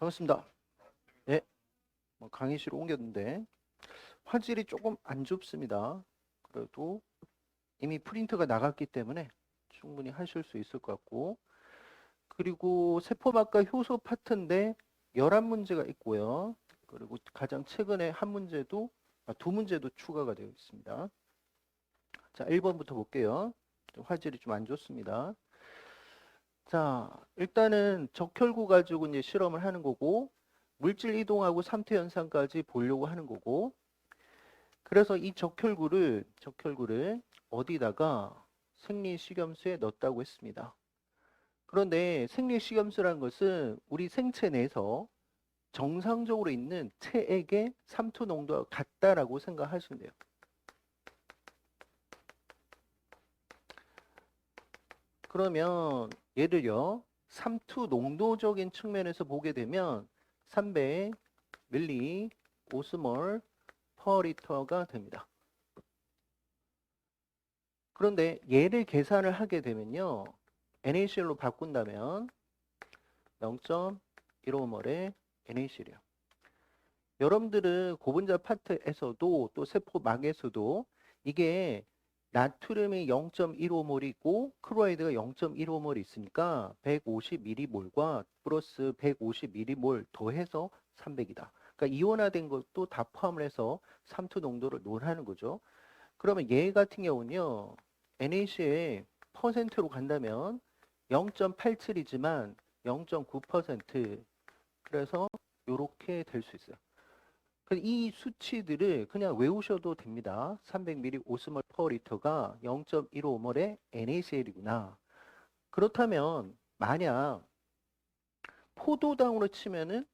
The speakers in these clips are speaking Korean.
반갑습니다. 네, 강의실로 옮겼는데 화질이 조금 안 좋습니다. 그래도 이미 프린트가 나갔기 때문에 충분히 하실 수 있을 것 같고, 그리고 세포막과 효소 파트인데 11문제가 있고요. 그리고 가장 최근에 두 문제도 추가가 되어 있습니다. 자, 1번부터 볼게요. 화질이 좀 안 좋습니다. 자, 일단은 적혈구 가지고 이제 실험을 하는 거고, 물질 이동하고 삼투 현상까지 보려고 하는 거고, 그래서 이 적혈구를 어디다가 생리식염수에 넣었다고 했습니다. 그런데 생리식염수라는 것은 우리 생체 내에서 정상적으로 있는 체액의 삼투 농도와 같다라고 생각하시면 돼요. 그러면 얘를요, 삼투 농도적인 측면에서 보게 되면 300 밀리 오스몰 퍼 리터가 됩니다. 그런데 얘를 계산을 하게 되면요, NaCl로 바꾼다면 0.15몰의 NaCl이요. 여러분들은 고분자 파트에서도 또 세포막에서도 이게 나트륨이 0.15몰이고 클로라이드가 0.15몰이 있으니까 150mm몰과 플러스 150mm몰 더해서 300이다. 그러니까 이온화된 것도 다 포함을 해서 삼투 농도를 논하는 거죠. 그러면 얘 같은 경우는요, NaCl의 퍼센트로 간다면 0.87이지만 0.9%, 그래서 이렇게 될 수 있어요. 이 수치들을 그냥 외우셔도 됩니다. 300ml 오스몰 퍼 리터가 0.15몰의 NaCl이구나. 그렇다면 만약 포도당으로 치면은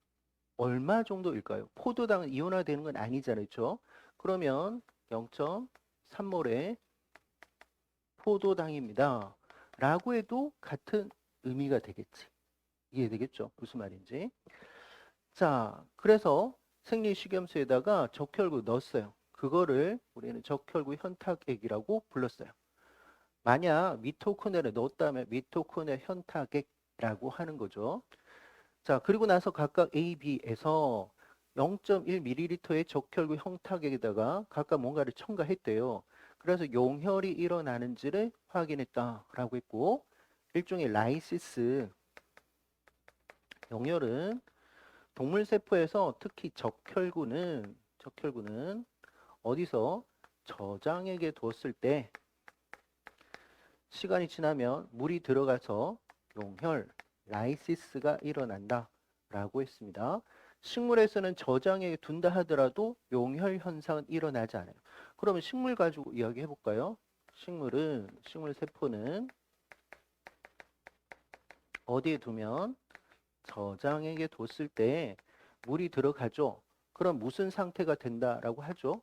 얼마 정도일까요? 포도당은 이온화되는 건 아니잖아요. 그렇죠? 그러면 0.3몰의 포도당입니다. 라고 해도 같은 의미가 되겠지. 이해되겠죠? 무슨 말인지. 자, 그래서 생리식염수에다가 적혈구 넣었어요. 그거를 우리는 적혈구 현탁액이라고 불렀어요. 만약 미토코넬을 넣었다면 미토코넬 현탁액이라고 하는 거죠. 자, 그리고 나서 각각 A, B에서 0.1ml의 적혈구 현탁액에다가 각각 뭔가를 첨가했대요. 그래서 용혈이 일어나는지를 확인했다라고 했고, 일종의 라이시스, 용혈은 동물 세포에서 특히 적혈구는 어디서 저장액에 두었을 때 시간이 지나면 물이 들어가서 용혈, 라이시스가 일어난다라고 했습니다. 식물에서는 저장액에 둔다 하더라도 용혈 현상은 일어나지 않아요. 그러면 식물 가지고 이야기해 볼까요? 식물 세포는 어디에 두면 저장액에 뒀을 때 물이 들어가죠. 그럼 무슨 상태가 된다라고 하죠?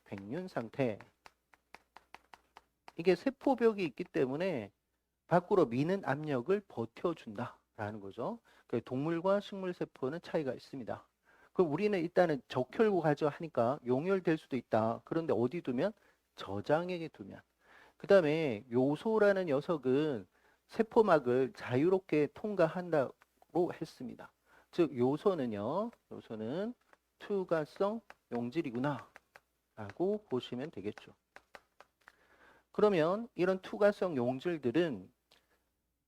백륜 상태. 이게 세포벽이 있기 때문에 밖으로 미는 압력을 버텨준다라는 거죠. 동물과 식물 세포는 차이가 있습니다. 그럼 우리는 일단은 적혈구 가져하니까 용혈될 수도 있다. 그런데 어디 두면? 저장액에 두면. 그 다음에 요소라는 녀석은 세포막을 자유롭게 통과한다고 했습니다. 즉 요소는 투과성 용질이구나 라고 보시면 되겠죠. 그러면 이런 투과성 용질들은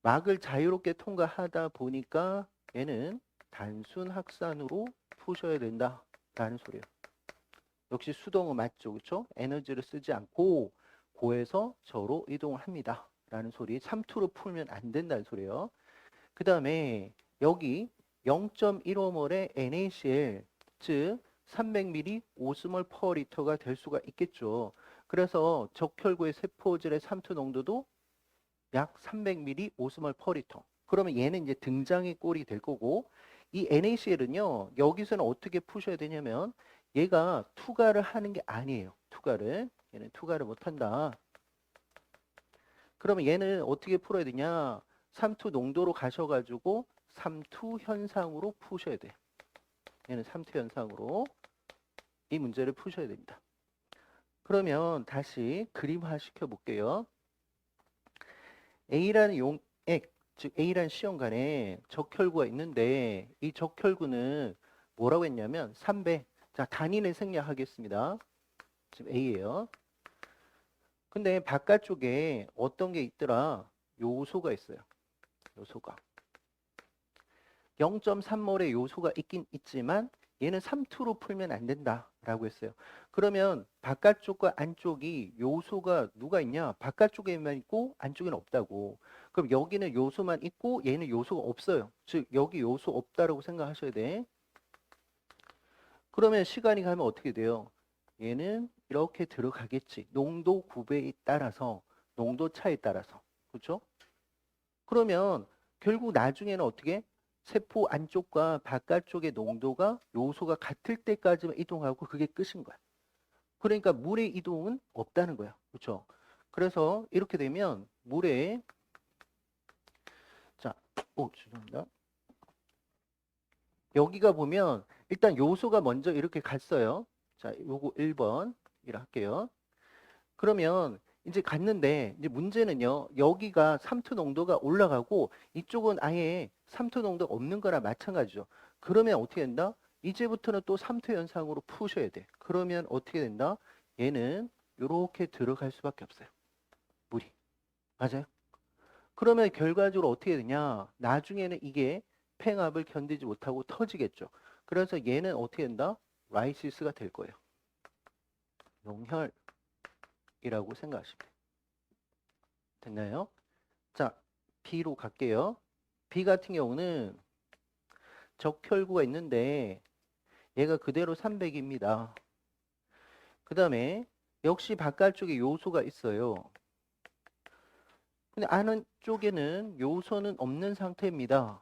막을 자유롭게 통과하다 보니까 얘는 단순 확산으로 푸셔야 된다라는 소리예요. 역시 수동은 맞죠, 그렇죠? 에너지를 쓰지 않고 고에서 저로 이동합니다 라는 소리. 삼투로 풀면 안 된다는 소리예요. 그 다음에 여기 0.15몰의 NaCl, 즉 300ml 오스몰 퍼 리터가 될 수가 있겠죠. 그래서 적혈구의 세포질의 삼투 농도도 약 300ml 오스몰 퍼 리터. 그러면 얘는 이제 등장의 꼴이 될 거고, 이 NaCl은요, 여기서는 어떻게 푸셔야 되냐면, 얘가 투과를 하는 게 아니에요. 얘는 투과를 못 한다. 그러면 얘는 어떻게 풀어야 되냐? 삼투 농도로 가셔가지고 삼투 현상으로 푸셔야 돼. 얘는 삼투 현상으로 이 문제를 푸셔야 됩니다. 그러면 다시 그림화 시켜 볼게요. A라는 용액, 즉 A란 시험관에 적혈구가 있는데 이 적혈구는 뭐라고 했냐면 3배. 자, 단위를 생략하겠습니다. 지금 A예요. 근데 바깥쪽에 어떤 게 있더라? 요소가 있어요. 요소가. 0.3몰의 요소가 있긴 있지만 얘는 3투로 풀면 안 된다라고 했어요. 그러면 바깥쪽과 안쪽이 요소가 누가 있냐? 바깥쪽에만 있고 안쪽에는 없다고. 그럼 여기는 요소만 있고 얘는 요소가 없어요. 즉 여기 요소 없다라고 생각하셔야 돼. 그러면 시간이 가면 어떻게 돼요? 얘는 이렇게 들어가겠지. 농도 구배에 따라서, 농도 차에 따라서. 그렇죠? 그러면 결국 나중에는 어떻게? 세포 안쪽과 바깥쪽의 농도가 요소가 같을 때까지만 이동하고 그게 끝인 거야. 그러니까 물의 이동은 없다는 거야. 그렇죠? 그래서 이렇게 되면 물에 자, 죄송합니다. 여기가 보면 일단 요소가 먼저 이렇게 갔어요. 자, 요거 1번 이렇게 할게요. 그러면 이제 갔는데 이제 문제는요. 여기가 삼투 농도가 올라가고 이쪽은 아예 삼투 농도가 없는 거나 마찬가지죠. 그러면 어떻게 된다? 이제부터는 또 삼투 현상으로 푸셔야 돼. 그러면 어떻게 된다? 얘는 이렇게 들어갈 수밖에 없어요. 물이. 맞아요? 그러면 결과적으로 어떻게 되냐? 나중에는 이게 팽압을 견디지 못하고 터지겠죠. 그래서 얘는 어떻게 된다? 라이시스가 될 거예요. 용혈이라고 생각하시면 돼요. 됐나요? 자, B로 갈게요. B 같은 경우는 적혈구가 있는데 얘가 그대로 300입니다. 그 다음에 역시 바깥쪽에 요소가 있어요. 근데 안쪽에는 요소는 없는 상태입니다.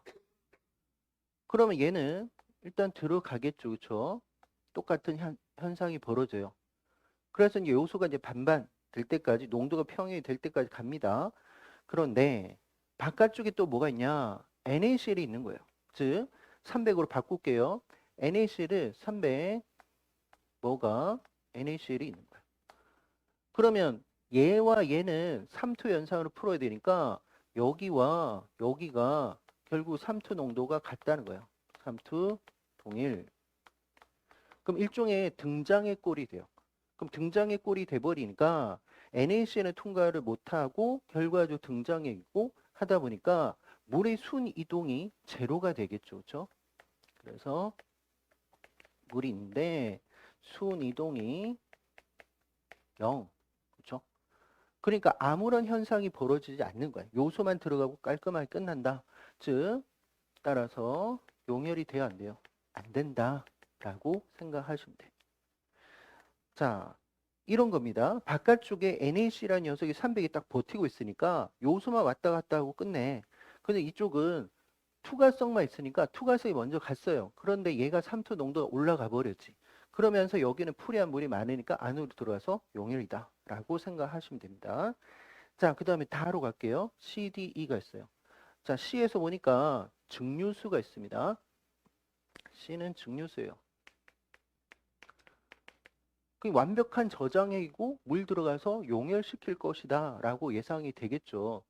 그러면 얘는 일단 들어가겠죠. 그렇죠? 똑같은 현상이 벌어져요. 그래서 이제 요소가 이제 반반 될 때까지 농도가 평형이 될 때까지 갑니다. 그런데 바깥쪽에 또 뭐가 있냐? NaCl이 있는 거예요. 즉 300으로 바꿀게요. NaCl을 300 뭐가 NaCl이 있는 거예요. 그러면 얘와 얘는 3투 연산으로 풀어야 되니까 여기와 여기가 결국 3투 농도가 같다는 거예요. 3투 동일. 그럼 일종의 등장의 꼴이 돼요. 그럼 등장의 꼴이 돼버리니까 NaCl은 통과를 못하고 결과적으로 등장에 있고 하다 보니까 물의 순 이동이 제로가 되겠죠. 그렇죠? 그래서 물이 있는데 순 이동이 0. 그렇죠? 그러니까 아무런 현상이 벌어지지 않는 거예요. 요소만 들어가고 깔끔하게 끝난다. 즉 따라서 용혈이 돼야 안 돼요. 안 된다라고 생각하시면 돼요. 자, 이런 겁니다. 바깥쪽에 NaC라는 녀석이 300이 딱 버티고 있으니까 요소만 왔다 갔다 하고 끝내. 근데 이쪽은 투과성만 있으니까 투과성이 먼저 갔어요. 그런데 얘가 3투 농도가 올라가 버렸지. 그러면서 여기는 풀이한 물이 많으니까 안으로 들어와서 용혈이다 라고 생각하시면 됩니다. 자, 그 다음에 다로 갈게요. C, D, E가 있어요. 자, C에서 보니까 증류수가 있습니다. C는 증류수예요. 그 완벽한 저장액이고 물 들어가서 용혈시킬 것이다 라고 예상이 되겠죠.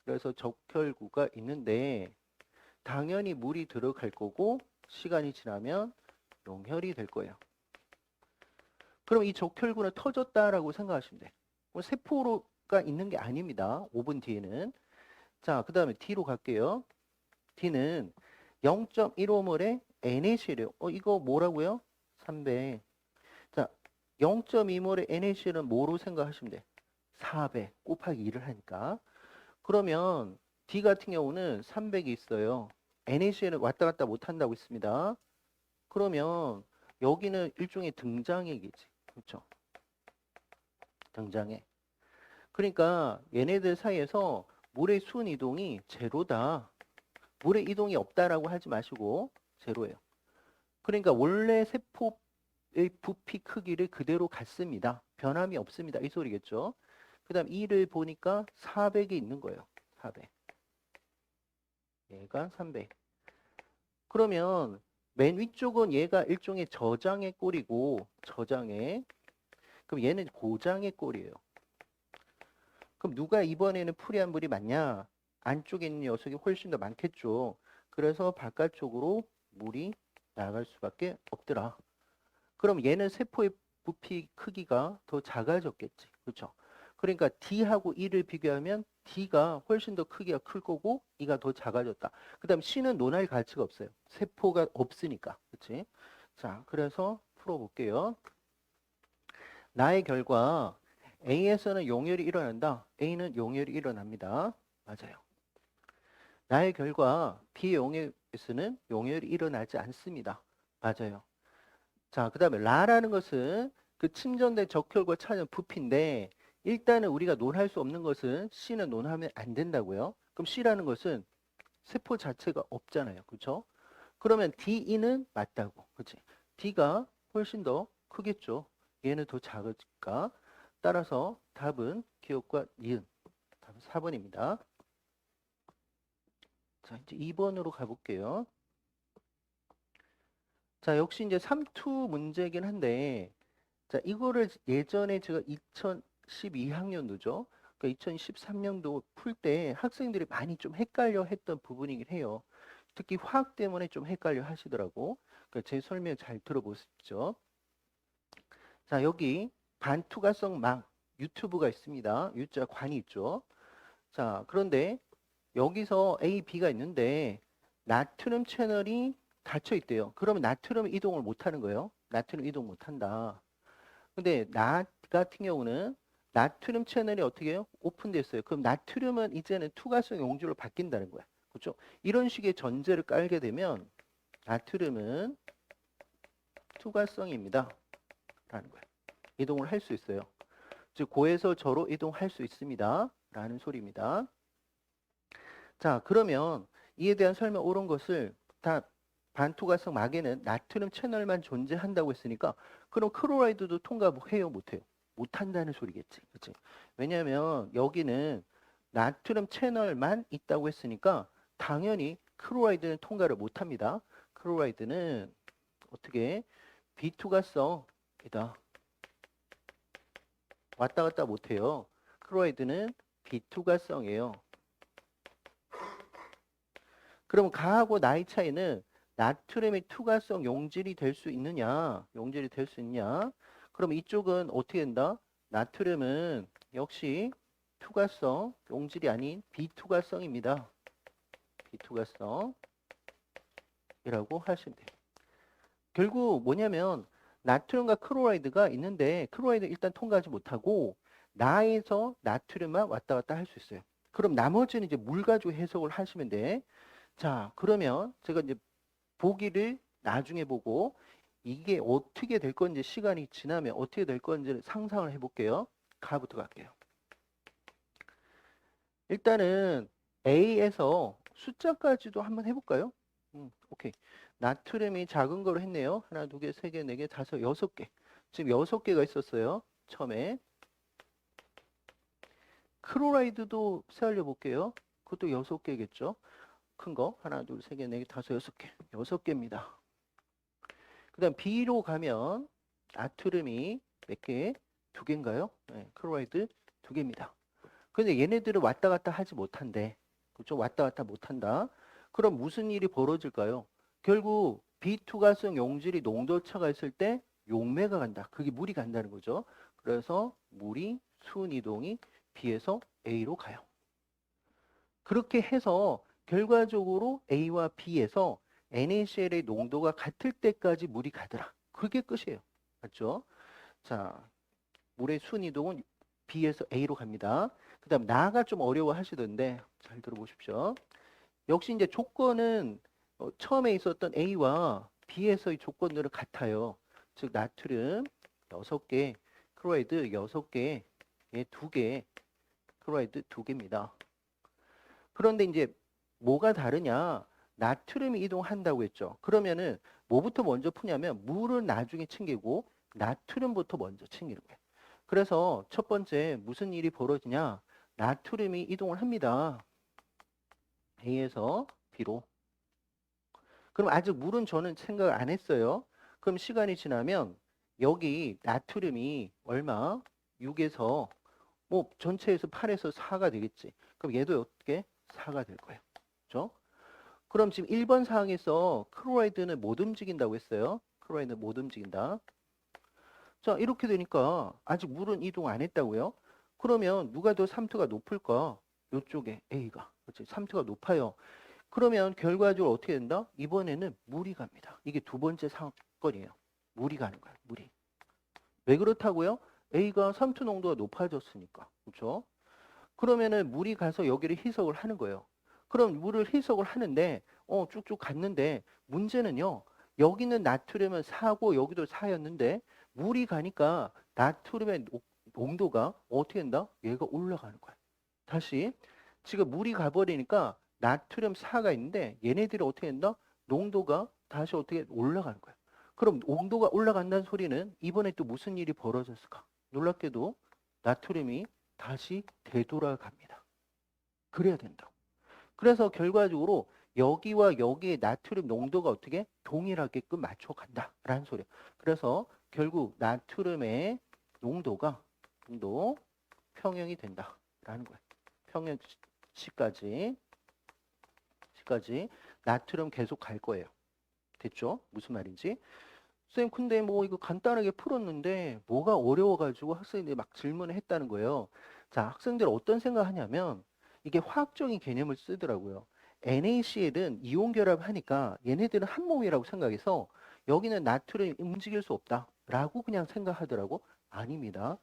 그래서 적혈구가 있는데 당연히 물이 들어갈 거고 시간이 지나면 용혈이 될 거예요. 그럼 이 적혈구는 터졌다라고 생각하시면 돼요. 세포가 있는 게 아닙니다. 5분 뒤에는. 자, 그 다음에 D로 갈게요. D는 0.15몰의 NaCl이에요. 이거 뭐라고요? 300. 자, 0.2몰의 NaCl은 뭐로 생각하시면 돼? 400 곱하기 2를 하니까. 그러면 D 같은 경우는 300이 있어요. NaCl은 왔다 갔다 못 한다고 있습니다. 그러면 여기는 일종의 등장액이지. 그렇죠? 등장액. 그러니까 얘네들 사이에서 물의 순 이동이 제로다. 물의 이동이 없다라고 하지 마시고 제로예요. 그러니까 원래 세포의 부피 크기를 그대로 갖습니다. 변함이 없습니다. 이 소리겠죠. 그 다음 2를 보니까 400이 있는 거예요. 400. 얘가 300. 그러면 맨 위쪽은 얘가 일종의 저장의 꼴이고 저장의. 그럼 얘는 고장의 꼴이에요. 그럼 누가 이번에는 풀이한 물이 많냐? 안쪽에 있는 녀석이 훨씬 더 많겠죠. 그래서 바깥쪽으로 물이 나갈 수밖에 없더라. 그럼 얘는 세포의 부피 크기가 더 작아졌겠지. 그렇죠? 그러니까 D하고 E를 비교하면 D가 훨씬 더 크기가 클 거고 E가 더 작아졌다. 그 다음 C는 논할 가치가 없어요. 세포가 없으니까. 그렇지? 자, 그래서 풀어볼게요. 나의 결과 A에서는 용혈이 일어난다. A는 용혈이 일어납니다. 맞아요. 나의 결과 B의 용혈에서는 용혈이 일어나지 않습니다. 맞아요. 자, 그 다음에 라라는 것은 그 침전된 적혈과 차는 부피인데 일단은 우리가 논할 수 없는 것은 C는 논하면 안 된다고요. 그럼 C라는 것은 세포 자체가 없잖아요. 그렇죠? 그러면 DE는 맞다고. 그렇지? D가 훨씬 더 크겠죠. 얘는 더 작으니까. 따라서 답은 기억과 니은. 답은 4번입니다. 자, 이제 2번으로 가볼게요. 자, 역시 이제 3투 문제긴 한데 자, 이거를 예전에 제가 2012학년도죠. 그러니까 2013년도 풀 때 학생들이 많이 좀 헷갈려 했던 부분이긴 해요. 특히 화학 때문에 좀 헷갈려 하시더라고. 그러니까 제 설명 잘 들어보시죠. 자, 여기 반투과성 유튜브가 있습니다. U자 관이 있죠. 자, 그런데 여기서 A, B가 있는데 나트륨 채널이 닫혀 있대요. 그러면 나트륨 이동을 못 하는 거예요. 나트륨 이동 못 한다. 근데 나 같은 경우는 나트륨 채널이 어떻게 해요? 오픈됐어요. 그럼 나트륨은 이제는 투과성 용주로 바뀐다는 거야. 그렇죠? 이런 식의 전제를 깔게 되면 나트륨은 투과성입니다. 라는 거야. 이동을 할 수 있어요. 즉 고에서 저로 이동할 수 있습니다. 라는 소리입니다. 자, 그러면 이에 대한 설명 옳은 것을 다 반투과성 막에는 나트륨 채널만 존재한다고 했으니까 그럼 클로라이드도 통과해요, 못해요? 못한다는 소리겠지. 그치? 왜냐하면 여기는 나트륨 채널만 있다고 했으니까 당연히 클로라이드는 통과를 못합니다. 클로라이드는 어떻게 비투과성이다. 왔다 갔다 못해요. 클로라이드는 비투과성이에요. 그럼 가하고 나이 차이는 나트륨의 투과성 용질이 될 수 있느냐? 용질이 될 수 있냐? 그럼 이쪽은 어떻게 된다? 나트륨은 역시 투과성, 용질이 아닌 비투과성입니다. 비투과성이라고 하시면 돼요. 결국 뭐냐면 나트륨과 클로라이드가 있는데 클로라이드 일단 통과하지 못하고 나에서 나트륨만 왔다 갔다 할 수 있어요. 그럼 나머지는 이제 물 가지고 해석을 하시면 돼. 자, 그러면 제가 이제 보기를 나중에 보고 이게 어떻게 될 건지 시간이 지나면 어떻게 될 건지 상상을 해볼게요. 가부터 갈게요. 일단은 A에서 숫자까지도 한번 해볼까요? 오케이. 나트륨이 작은 거로 했네요. 하나, 두 개, 세 개, 네 개, 다섯, 여섯 개. 지금 6개가 있었어요. 처음에. 클로라이드도 세알려 볼게요. 그것도 6개겠죠. 큰 거. 하나, 둘, 세 개, 네 개, 다섯, 6개. 6개입니다. 그 다음 B로 가면 나트륨이 몇 개? 2개인가요? 네, 클로라이드 2개입니다. 근데 얘네들은 왔다 갔다 하지 못한대. 그렇죠? 왔다 갔다 못한다. 그럼 무슨 일이 벌어질까요? 결국 B2가성 용질이 농도차가 있을 때 용매가 간다. 그게 물이 간다는 거죠. 그래서 물이 순이동이 B에서 A로 가요. 그렇게 해서 결과적으로 A와 B에서 NaCl의 농도가 같을 때까지 물이 가더라. 그게 끝이에요. 맞죠? 자, 물의 순이동은 B에서 A로 갑니다. 그 다음 나가 좀 어려워 하시던데 잘 들어보십시오. 역시 이제 조건은 처음에 있었던 A와 B에서의 조건들은 같아요. 즉 나트륨 6개, 클로라이드 6개, 예, 2개, 클로라이드 2개입니다. 그런데 이제 뭐가 다르냐? 나트륨이 이동한다고 했죠. 그러면은 뭐부터 먼저 푸냐면 물을 나중에 챙기고 나트륨부터 먼저 챙기는 거예요. 그래서 첫 번째 무슨 일이 벌어지냐? 나트륨이 이동을 합니다. A에서 B로. 그럼 아직 물은 저는 생각을 안 했어요. 그럼 시간이 지나면 여기 나트륨이 얼마? 6에서 뭐 전체에서 8에서 4가 되겠지. 그럼 얘도 어떻게? 4가 될 거예요. 그죠? 그럼 지금 1번 사항에서 클로라이드는 못 움직인다고 했어요. 클로라이드는 못 움직인다. 자, 이렇게 되니까 아직 물은 이동 안 했다고요? 그러면 누가 더 삼투가 높을까? 이쪽에 A가. 그렇지? 삼투가 높아요. 그러면 결과적으로 어떻게 된다? 이번에는 물이 갑니다. 이게 두 번째 사건이에요. 물이 가는 거야. 물이. 왜 그렇다고요? A가 삼투 농도가 높아졌으니까. 그렇죠? 그러면은 물이 가서 여기를 희석을 하는 거예요. 그럼 물을 희석을 하는데 쭉쭉 갔는데 문제는요. 여기는 나트륨은 4고 여기도 4였는데 물이 가니까 나트륨의 농도가 어떻게 된다? 얘가 올라가는 거야. 다시 지금 물이 가버리니까 나트륨 4가 있는데 얘네들이 어떻게 된다? 농도가 다시 어떻게 올라가는 거야. 그럼 농도가 올라간다는 소리는 이번에 또 무슨 일이 벌어졌을까? 놀랍게도 나트륨이 다시 되돌아갑니다. 그래야 된다. 그래서 결과적으로 여기와 여기의 나트륨 농도가 어떻게 동일하게끔 맞춰간다라는 소리예요. 그래서 결국 나트륨의 농도 평형이 된다라는 거예요. 평형시까지 나트륨 계속 갈 거예요. 됐죠? 무슨 말인지? 선생님 근데 뭐 이거 간단하게 풀었는데 뭐가 어려워가지고 학생들이 막 질문을 했다는 거예요. 자, 학생들 어떤 생각하냐면 이게 화학적인 개념을 쓰더라고요. NaCl은 이온 결합하니까 얘네들은 한 몸이라고 생각해서 여기는 나트륨이 움직일 수 없다라고 그냥 생각하더라고. 아닙니다.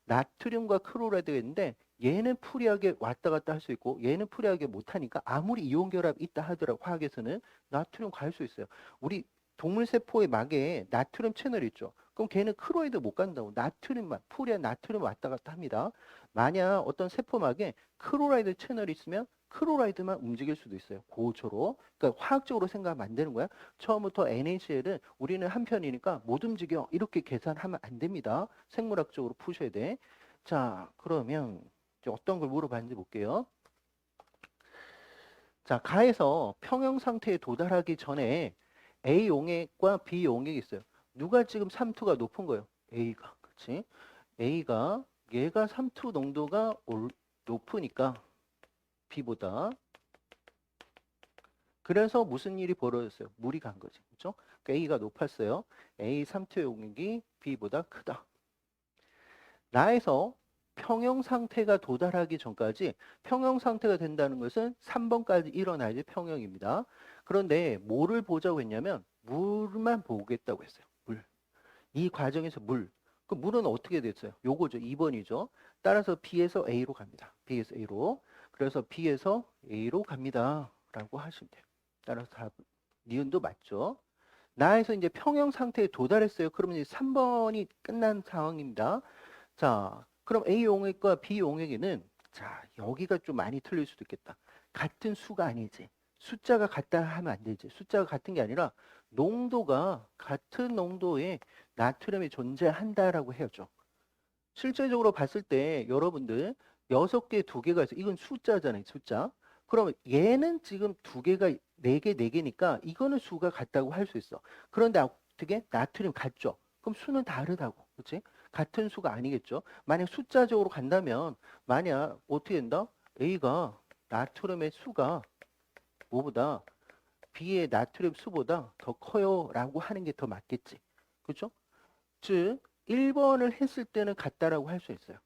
나트륨과 클로라이드가 있는데 얘는 프리하게 왔다 갔다 할 수 있고 얘는 프리하게 못하니까 아무리 이온 결합이 있다 하더라도 화학에서는 나트륨 갈 수 있어요. 우리 동물 세포의 막에 나트륨 채널이 있죠. 그럼 걔는 클로라이드 못 간다고. 나트륨만, 프리한 나트륨 왔다 갔다 합니다. 만약 어떤 세포막에 클로라이드 채널이 있으면 클로라이드만 움직일 수도 있어요. 고초로. 그러니까 화학적으로 생각하면 안 되는 거야. 처음부터 NaCl은 우리는 한 편이니까 못 움직여. 이렇게 계산하면 안 됩니다. 생물학적으로 푸셔야 돼. 자, 그러면 이제 어떤 걸 물어봤는지 볼게요. 자, 가에서 평형 상태에 도달하기 전에 A 용액과 B 용액이 있어요. 누가 지금 삼투가 높은 거예요? A가. 그렇지? A가 얘가 삼투 농도가 높으니까 B보다. 그래서 무슨 일이 벌어졌어요? 물이 간 거지. 그렇죠? 그러니까 A가 높았어요. A 삼투 용액이 B보다 크다. 나에서 평형 상태가 도달하기 전까지 평형 상태가 된다는 것은 3번까지 일어나야지 평형입니다. 그런데 뭐를 보자고 했냐면 물만 보겠다고 했어요. 물. 이 과정에서 물. 그 물은 어떻게 됐어요? 요거죠. 2번이죠. 따라서 B에서 A로 갑니다. B에서 A로. 그래서 B에서 A로 갑니다. 라고 하시면 돼요. 따라서 답, 니은도 맞죠. 나에서 이제 평형 상태에 도달했어요. 그러면 이제 3번이 끝난 상황입니다. 자, 그럼 A 용액과 B 용액에는 자, 여기가 좀 많이 틀릴 수도 있겠다. 같은 수가 아니지. 숫자가 같다 하면 안 되지. 숫자가 같은 게 아니라 농도가 같은 농도의 나트륨이 존재한다라고 해야죠. 실제적으로 봤을 때 여러분들 6개, 2개가 있어. 이건 숫자잖아요. 숫자. 그럼 얘는 지금 2개가 4개, 4개니까 이거는 수가 같다고 할 수 있어. 그런데 어떻게? 나트륨 같죠? 그럼 수는 다르다고. 그렇지? 같은 수가 아니겠죠? 만약 숫자적으로 간다면 만약 어떻게 된다? A가 나트륨의 수가 뭐보다 B의 나트륨 수보다 더 커요 라고 하는 게 더 맞겠지. 그렇죠? 즉 1번을 했을 때는 같다라고 할 수 있어요.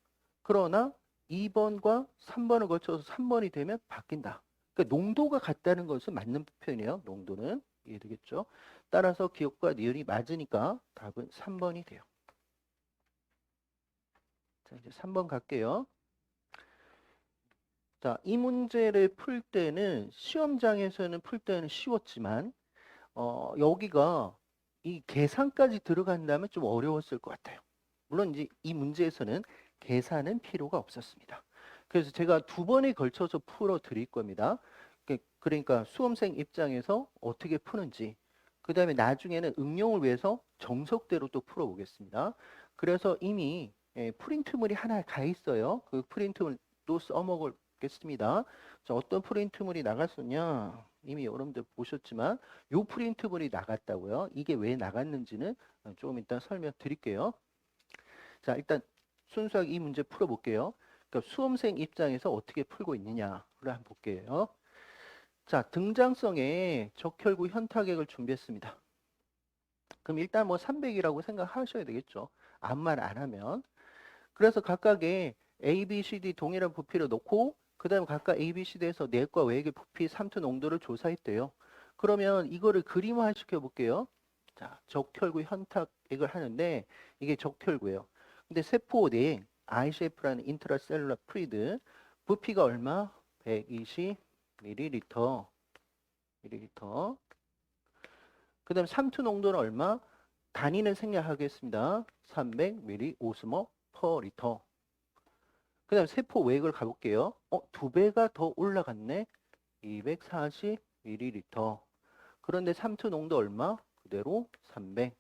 그러나 2번과 3번을 거쳐서 3번이 되면 바뀐다. 그러니까 농도가 같다는 것은 맞는 표현이에요. 농도는. 이해되겠죠? 따라서 기억과 니은이 맞으니까 답은 3번이 돼요. 자, 이제 3번 갈게요. 자, 이 문제를 풀 때는 시험장에서는 풀 때는 쉬웠지만 여기가 이 계산까지 들어간다면 좀 어려웠을 것 같아요. 물론 이제 이 문제에서는 계산은 필요가 없었습니다. 그래서 제가 2번에 걸쳐서 풀어 드릴 겁니다. 그러니까 수험생 입장에서 어떻게 푸는지, 그 다음에 나중에는 응용을 위해서 정석대로 또 풀어 보겠습니다. 그래서 이미 프린트물이 하나 가 있어요. 그 프린트물도 써먹겠습니다. 자, 어떤 프린트물이 나갔었냐? 이미 여러분들 보셨지만 요 프린트물이 나갔다고요. 이게 왜 나갔는지는 조금 이따 설명드릴게요. 자, 일단 순수하게 이 문제 풀어볼게요. 그러니까 수험생 입장에서 어떻게 풀고 있느냐를 한번 볼게요. 자, 등장성에 적혈구 현타객을 준비했습니다. 그럼 일단 뭐 300이라고 생각하셔야 되겠죠. 아무 말 안 하면. 그래서 각각의 A, B, C, D 동일한 부피를 놓고 그 다음에 각각 A, B, C, D에서 내과 외액의 부피 삼투 농도를 조사했대요. 그러면 이거를 그림화 시켜 볼게요. 자, 적혈구 현탁액을 하는데 이게 적혈구예요. 근데 세포 내에 ICF라는 인트라셀룰라 프리드 부피가 얼마? 120ml. 그 다음 삼투 농도는 얼마? 단위는 생략하겠습니다. 300ml 오스모 퍼 리터. 그 다음 세포 외액을 가볼게요. 2배가 더 올라갔네. 240ml. 그런데 삼투 농도 얼마? 그대로 300.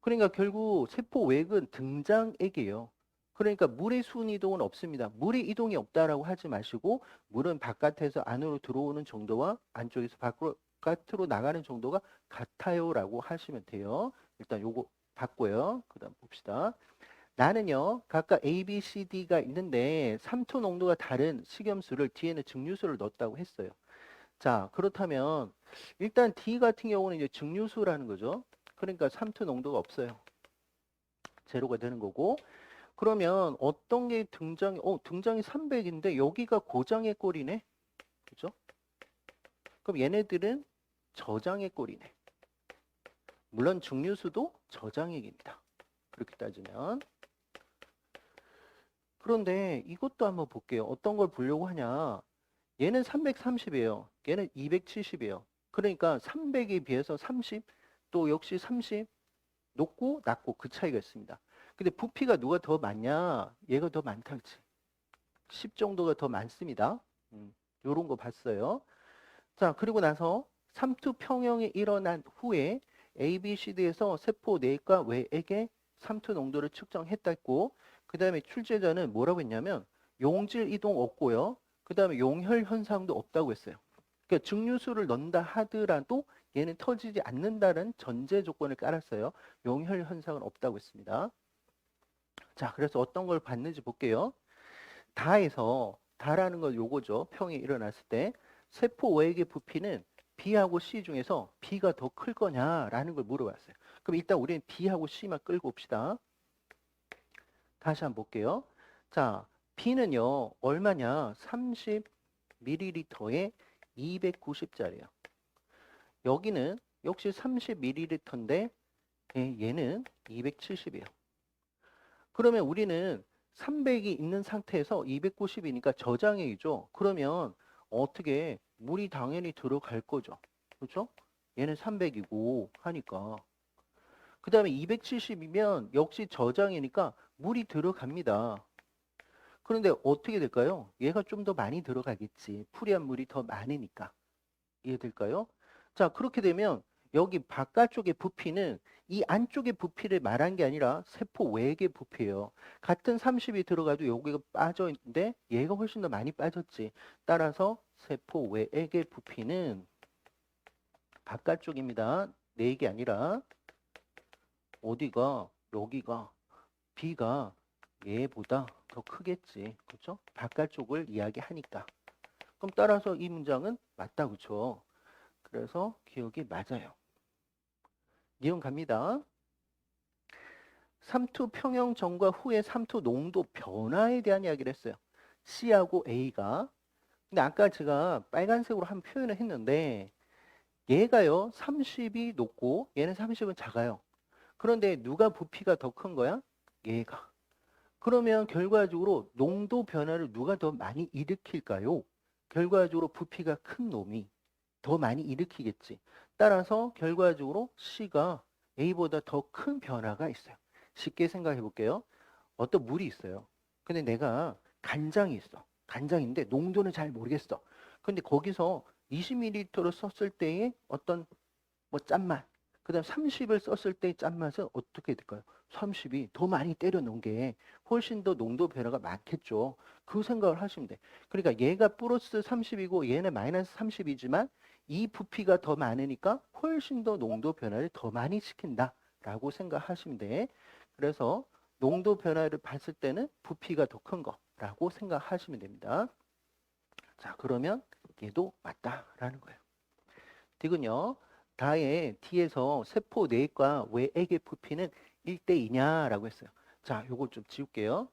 그러니까 결국 세포 외액은 등장액이에요. 그러니까 물의 순이동은 없습니다. 물의 이동이 없다라고 하지 마시고 물은 바깥에서 안으로 들어오는 정도와 안쪽에서 바깥으로 나가는 정도가 같아요라고 하시면 돼요. 일단 요거 봤고요. 그 다음 봅시다. 나는요, 각각 A, B, C, D가 있는데 삼투 농도가 다른 식염수를 D에는 증류수를 넣었다고 했어요. 자, 그렇다면 일단 D 같은 경우는 이제 증류수라는 거죠. 그러니까 삼투 농도가 없어요. 제로가 되는 거고. 그러면 어떤 게 등장이 300인데 여기가 고장의 꼴이네. 그죠? 그럼 얘네들은 저장의 꼴이네. 물론 증류수도 저장액입니다. 그렇게 따지면. 그런데 이것도 한번 볼게요. 어떤 걸 보려고 하냐. 얘는 330이에요. 얘는 270이에요. 그러니까 300에 비해서 30, 또 역시 30, 높고 낮고 그 차이가 있습니다. 근데 부피가 누가 더 많냐? 얘가 더 많다, 그치? 10 정도가 더 많습니다. 요런 거 봤어요. 자, 그리고 나서 삼투 평형이 일어난 후에 A, B, C, D에서 세포 내과 외액의 삼투 농도를 측정했다고. 그 다음에 출제자는 뭐라고 했냐면 용질 이동 없고요. 그 다음에 용혈 현상도 없다고 했어요. 그러니까 증류수를 넣는다 하더라도 얘는 터지지 않는다는 전제 조건을 깔았어요. 용혈 현상은 없다고 했습니다. 자, 그래서 어떤 걸 봤는지 볼게요. 다라는 건 요거죠. 평이 일어났을 때 세포 외액의 부피는 B하고 C 중에서 B가 더 클 거냐라는 걸 물어봤어요. 그럼 일단 우리는 B하고 C만 끌고 옵시다. 다시 한번 볼게요. 자, B는요, 얼마냐? 30ml에 290짜리예요. 여기는 역시 30ml인데 얘는 270이에요. 그러면 우리는 300이 있는 상태에서 290이니까 저장액이죠. 그러면 어떻게 물이 당연히 들어갈 거죠. 그렇죠? 얘는 300이고 하니까. 그 다음에 270이면 역시 저장이니까 물이 들어갑니다. 그런데 어떻게 될까요? 얘가 좀 더 많이 들어가겠지. 풀이한 물이 더 많으니까. 이해될까요? 자, 그렇게 되면 여기 바깥쪽의 부피는 이 안쪽의 부피를 말한 게 아니라 세포 외액의 부피예요. 같은 30이 들어가도 여기가 빠져 있는데 얘가 훨씬 더 많이 빠졌지. 따라서 세포 외액의 부피는 바깥쪽입니다. 내게 아니라 어디가 여기가 B가 얘보다 더 크겠지. 그렇죠? 바깥쪽을 이야기하니까. 그럼 따라서 이 문장은 맞다. 그렇죠? 그래서 기억이 맞아요. 이론 갑니다. 삼투 평형 전과 후의 삼투 농도 변화에 대한 이야기를 했어요. C하고 A가. 근데 아까 제가 빨간색으로 한 표현을 했는데 얘가요 30이 높고 얘는 30은 작아요. 그런데 누가 부피가 더 큰 거야? 얘가. 그러면 결과적으로 농도 변화를 누가 더 많이 일으킬까요? 결과적으로 부피가 큰 놈이 더 많이 일으키겠지. 따라서 결과적으로 C가 A보다 더 큰 변화가 있어요. 쉽게 생각해 볼게요. 어떤 물이 있어요. 근데 내가 간장이 있어. 간장인데 농도는 잘 모르겠어. 근데 거기서 20ml를 썼을 때의 어떤 뭐 짠맛, 그 다음 30을 썼을 때의 짠맛은 어떻게 될까요? 30이 더 많이 때려 놓은 게 훨씬 더 농도 변화가 많겠죠. 그 생각을 하시면 돼. 그러니까 얘가 플러스 30이고 얘는 마이너스 30이지만 이 부피가 더 많으니까 훨씬 더 농도 변화를 더 많이 시킨다라고 생각하시면 돼. 그래서 농도 변화를 봤을 때는 부피가 더 큰 거라고 생각하시면 됩니다. 자, 그러면 얘도 맞다라는 거예요. 디귿요. 다의 D에서 세포 내과 외액의 부피는 1대2냐라고 했어요. 자, 요거 좀 지울게요.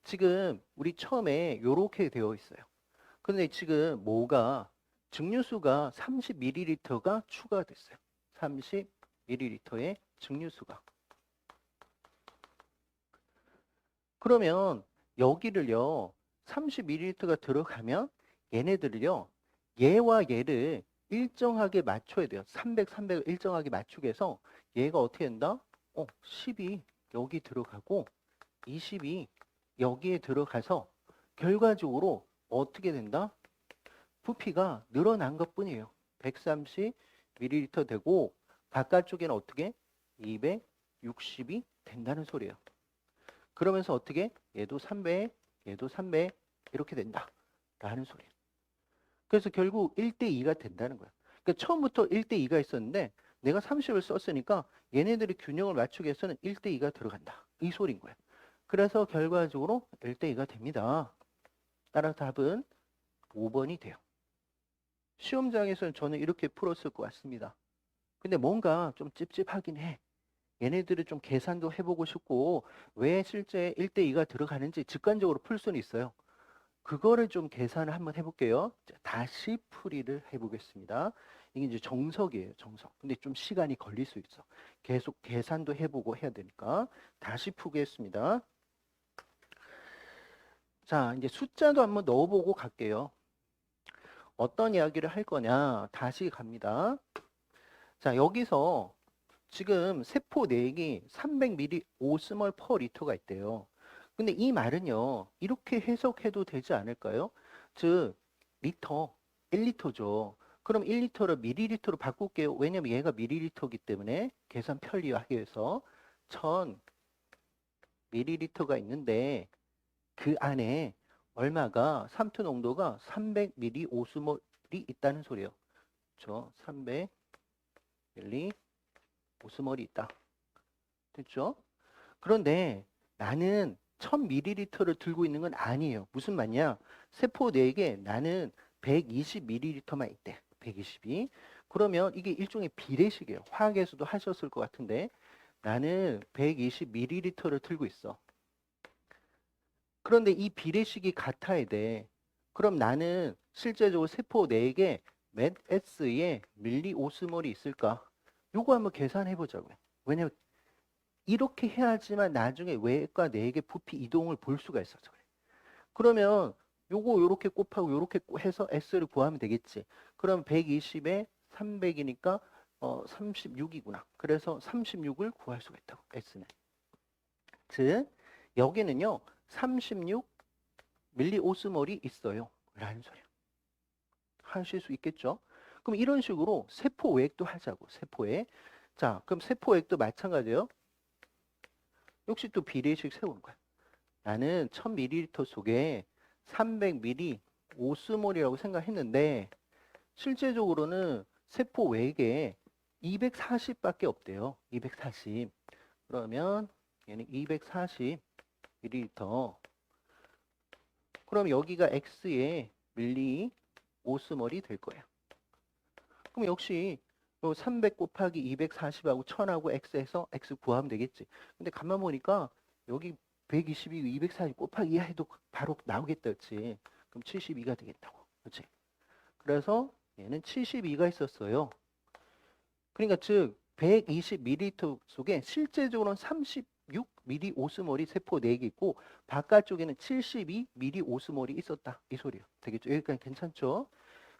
지금 우리 처음에 요렇게 되어 있어요. 근데 지금 뭐가 증류수가 30ml가 추가됐어요. 30ml의 증류수가. 그러면 여기를요. 30ml가 들어가면 얘네들을요. 얘와 얘를 일정하게 맞춰야 돼요. 300, 300을 일정하게 맞추게 해서 얘가 어떻게 된다? 10이 여기 들어가고 20이 여기에 들어가서 결과적으로 어떻게 된다? 부피가 늘어난 것뿐이에요. 130ml 되고 바깥쪽에는 어떻게? 260이 된다는 소리예요. 그러면서 어떻게? 얘도 300, 얘도 300 이렇게 된다 라는 소리예요. 그래서 결국 1대2가 된다는 거야. 그러니까 처음부터 1대2가 있었는데 내가 30을 썼으니까 얘네들이 균형을 맞추기 위해서는 1대2가 들어간다. 이 소리인 거야. 그래서 결과적으로 1대2가 됩니다. 따라서 답은 5번이 돼요. 시험장에서는 저는 이렇게 풀었을 것 같습니다. 근데 뭔가 좀 찝찝하긴 해. 얘네들을 좀 계산도 해보고 싶고 왜 실제 1대2가 들어가는지 직관적으로 풀 수는 있어요. 그거를 좀 계산을 한번 해볼게요. 자, 다시 풀이를 해보겠습니다. 이게 이제 정석이에요, 정석. 근데 좀 시간이 걸릴 수 있어. 계속 계산도 해보고 해야 되니까 다시 푸겠습니다. 자, 이제 숫자도 한번 넣어보고 갈게요. 어떤 이야기를 할 거냐? 다시 갑니다. 자, 여기서 지금 세포 내액이 300ml 오스몰 퍼 리터가 있대요. 근데 이 말은요, 이렇게 해석해도 되지 않을까요? 즉, 리터, 1리터죠. 그럼 1리터를 밀리리터로 바꿀게요. 왜냐면 얘가 밀리리터이기 때문에 계산 편리하기 위해서 1000ml가 있는데 그 안에 얼마가 삼투 농도가 300ml 오스몰이 있다는 소리예요. 그렇죠? 300ml 오스몰이 있다. 됐죠? 그런데 나는 1000ml를 들고 있는 건 아니에요. 무슨 말이냐? 세포 내에 나는 120ml만 있대. 120이. 그러면 이게 일종의 비례식이에요. 화학에서도 하셨을 것 같은데 나는 120ml를 들고 있어. 그런데 이 비례식이 같아야 돼. 그럼 나는 실제적으로 세포 내에 몇 S의 밀리오스몰이 있을까? 요거 한번 계산해 보자고요. 왜냐면 이렇게 해야지만 나중에 외액과 내액의 부피 이동을 볼 수가 있어서 그래. 그러면 요거 요렇게 곱하고 요렇게 해서 S를 구하면 되겠지. 그럼 120에 300이니까 36이구나. 그래서 36을 구할 수가 있다고. S는. 즉 여기는요. 36 밀리오스몰이 있어요. 라는 소리야. 하실 수 있겠죠? 그럼 이런 식으로 세포 외액도 하자고. 세포에. 자, 그럼 세포 외액도 마찬가지예요. 역시 또 비례식 세우는 거야. 나는 1000ml 속에 300ml 오스몰이라고 생각했는데 실제적으로는 세포 외액에 240밖에 없대요. 240. 그러면 얘는 240ml. 그럼 여기가 X의 밀리 오스몰이 될 거야. 그럼 역시 300 곱하기 240하고 1000하고 X해서 X 구하면 되겠지. 근데 가만 보니까 여기 120이고 240 곱하기 2 해도 바로 나오겠다, 그렇지? 그럼 72가 되겠다고, 그렇지? 그래서 얘는 72가 있었어요. 그러니까 즉 120ml 속에 실제적으로는 36ml 오스몰이 세포 4개 있고 바깥쪽에는 72ml 오스몰이 있었다. 이 소리예요. 되겠죠? 여기까지 괜찮죠?